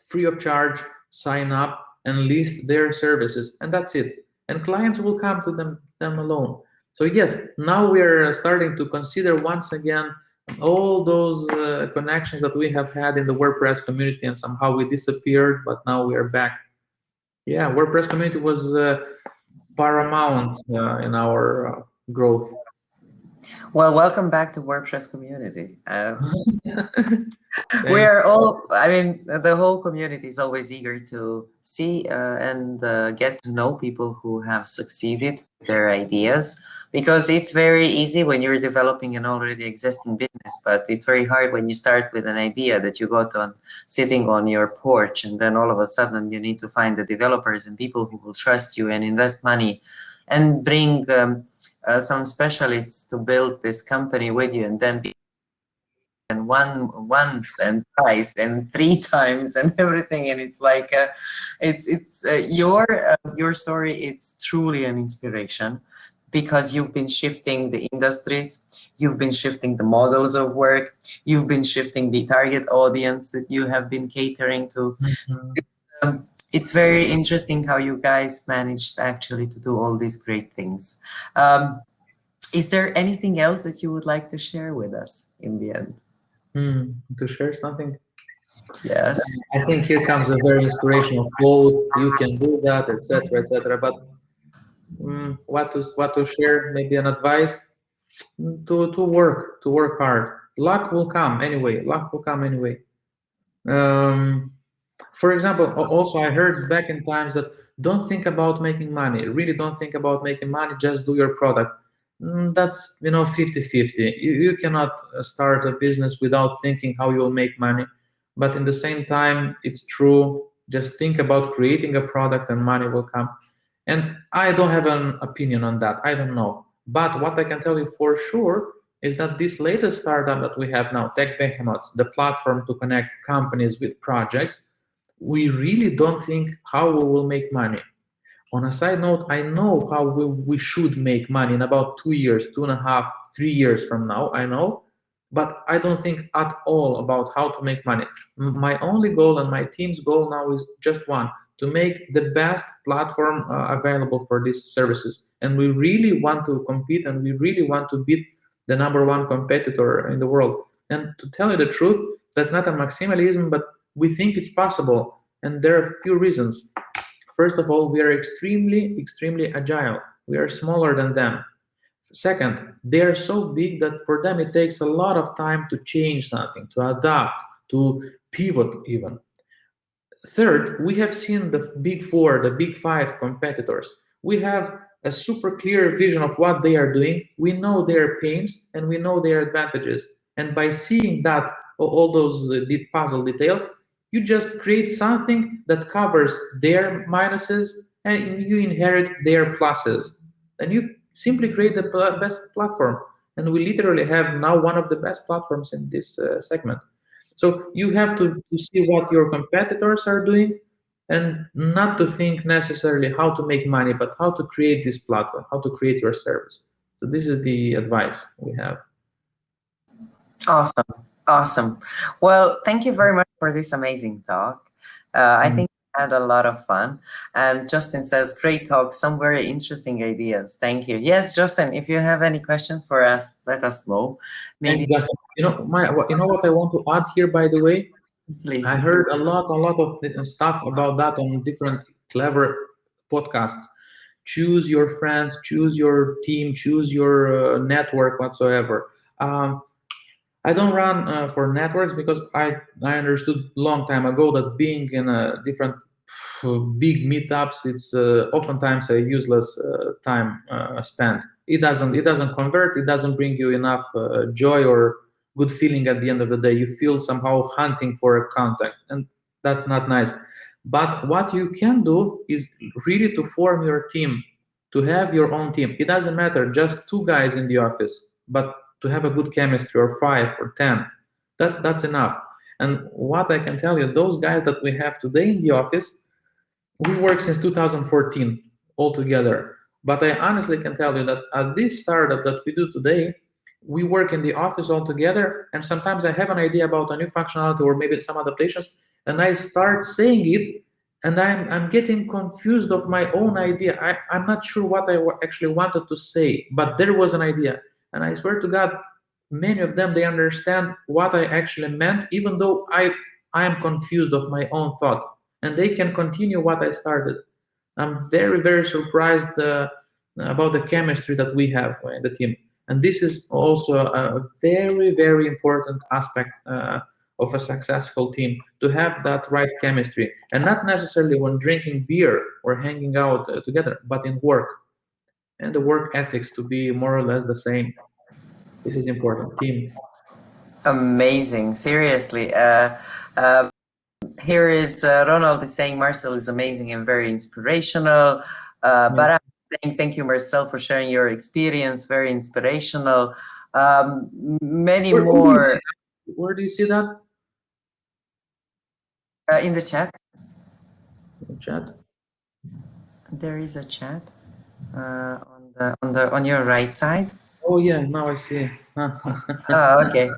free of charge sign up and list their services, and that's it. And clients will come to them alone. So yes, now we're starting to consider once again all those connections that we have had in the WordPress community, and somehow we disappeared, but now we are back. Yeah, WordPress community was paramount in our growth. Well, welcome back to WordPress community. We Thank are all, I mean, the whole community is always eager to see and get to know people who have succeeded with their ideas, because it's very easy when you're developing an already existing business, but it's very hard when you start with an idea that you got on sitting on your porch, and then all of a sudden you need to find the developers and people who will trust you and invest money and bring some specialists to build this company with you, and then and once and twice and three times and everything. And it's like it's your story. It's truly an inspiration, because you've been shifting the industries, you've been shifting the models of work, you've been shifting the target audience that you have been catering to. you. It's very interesting how you guys managed actually to do all these great things. Is there anything else that you would like to share with us in the end? To share something. Yes. I think here comes a very inspirational quote. You can do that, etc., etc. But what to share? Maybe an advice to work hard. Luck will come anyway. Luck will come anyway. Um, for example, also I heard back in times that don't think about making money. Really don't think about making money. Just do your product. That's 50-50. You cannot start a business without thinking how you will make money. But in the same time, it's true. Just think about creating a product and money will come. And I don't have an opinion on that. I don't know. But what I can tell you for sure is that this latest startup that we have now, Tech Behemoths, the platform to connect companies with projects, we really don't think how we will make money. On a side note, I know how we should make money in about 2 years, 2.5, 3 years from now. I know, but I don't think at all about how to make money. My only goal and my team's goal now is just one: to make the best platform available for these services. And we really want to compete, and we really want to beat the number one competitor in the world. And to tell you the truth, that's not a maximalism, but we think it's possible. And there are a few reasons. First of all, we are extremely, extremely agile. We are smaller than them. Second, they are so big that for them it takes a lot of time to change something, to adapt, to pivot even. Third, we have seen the big four, the big five competitors. We have a super clear vision of what they are doing. We know their pains and we know their advantages. And by seeing that, all those puzzle details, you just create something that covers their minuses and you inherit their pluses. And you simply create the best platform. And we literally have now one of the best platforms in this segment. So you have to see what your competitors are doing and not to think necessarily how to make money, but how to create this platform, how to create your service. So this is the advice we have. Awesome. Awesome. Well, thank you very much for this amazing talk. I Mm. think we had a lot of fun. And Justin says, great talk, some very interesting ideas. Thank you. Yes, Justin, if you have any questions for us, let us know. Thank you, Maybe, Justin. You know what I want to add here, by the way? I please. heard a lot of stuff about that on different clever podcasts. Choose your friends, choose your team, choose your network whatsoever. Um, I don't run for networks because I understood long time ago that being in a different big meetups, it's oftentimes a useless time spent. It doesn't convert. It doesn't bring you enough joy or good feeling at the end of the day. You feel somehow hunting for a contact, and that's not nice. But what you can do is really to form your team, to have your own team. It doesn't matter just two guys in the office, but to have a good chemistry, or 5 or 10, that's enough. And what I can tell you, those guys that we have today in the office, we work since 2014 all together. But I honestly can tell you that at this startup that we do today, we work in the office all together. And sometimes I have an idea about a new functionality or maybe some adaptations, and I start saying it, and I'm getting confused of my own idea. I'm not sure what I actually wanted to say, but there was an idea. And I swear to God, many of them, they understand what I actually meant, even though I am confused of my own thought, and they can continue what I started. I'm very, very surprised about the chemistry that we have in the team. And this is also a very, very important aspect of a successful team, to have that right chemistry. And not necessarily when drinking beer or hanging out together, but in work. And the work ethics to be more or less the same. This is important. Team. Amazing. Seriously. Here is Ronald is saying Marcel is amazing and very inspirational. Yeah. But I'm saying thank you, Marcel, for sharing your experience. Very inspirational. Many Where do you see more that? Where do you see that? in the chat. In chat. There is a chat on your right side. Oh yeah, now I see. Oh, okay.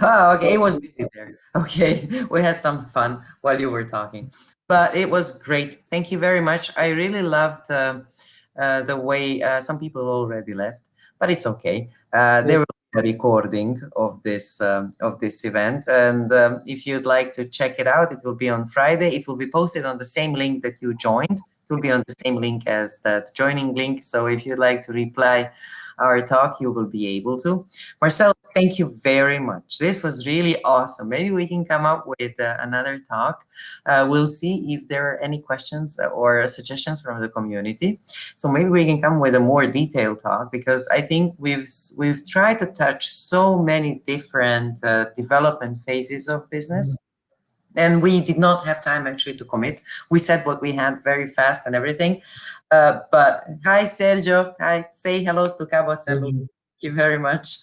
Oh, okay. It was busy there. Okay, we had some fun while you were talking, but it was great. Thank you very much. I really loved the way some people already left, but it's okay. There will a recording of this event. And if you'd like to check it out, it will be on Friday. It will be posted on the same link that you joined. It will be on the same link as that joining link. So if you'd like to reply our talk, you will be able to. Marcel, thank you very much. This was really awesome. Maybe we can come up with another talk. We'll see if there are any questions or suggestions from the community. So maybe we can come with a more detailed talk, because I think we've tried to touch so many different development phases of business. And we did not have time actually to commit. We said what we had very fast and everything. But hi, Sergio. Hi, say hello to Cabo Assembly. Thank you very much.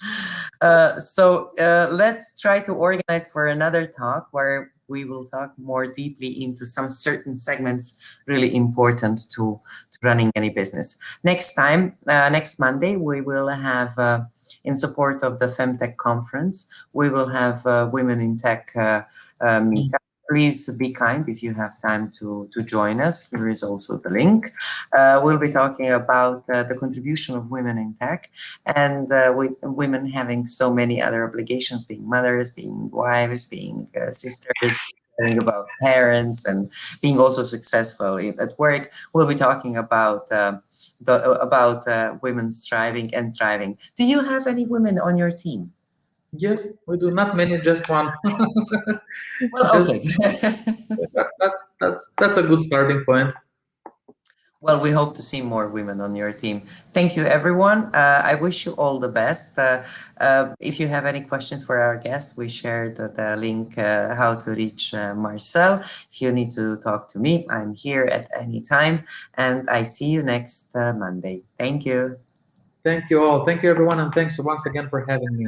Let's try to organize for another talk where we will talk more deeply into some certain segments really important to running any business. Next time, next Monday, we will have, in support of the Femtech conference, we will have Women in Tech meetup. Please be kind if you have time to join us. Here is also the link. We'll be talking about the contribution of women in tech, and with women having so many other obligations, being mothers, being wives, being sisters, caring about parents, and being also successful at work. We'll be talking about women striving and thriving. Do you have any women on your team? Yes, we do. Not many, just one. Well, Just okay. that's a good starting point. Well, we hope to see more women on your team. Thank you, everyone. I wish you all the best. If you have any questions for our guest, we shared the link how to reach Marcel. If you need to talk to me, I'm here at any time. And I see you next Monday. Thank you. Thank you all. Thank you, everyone, and thanks once again for having me.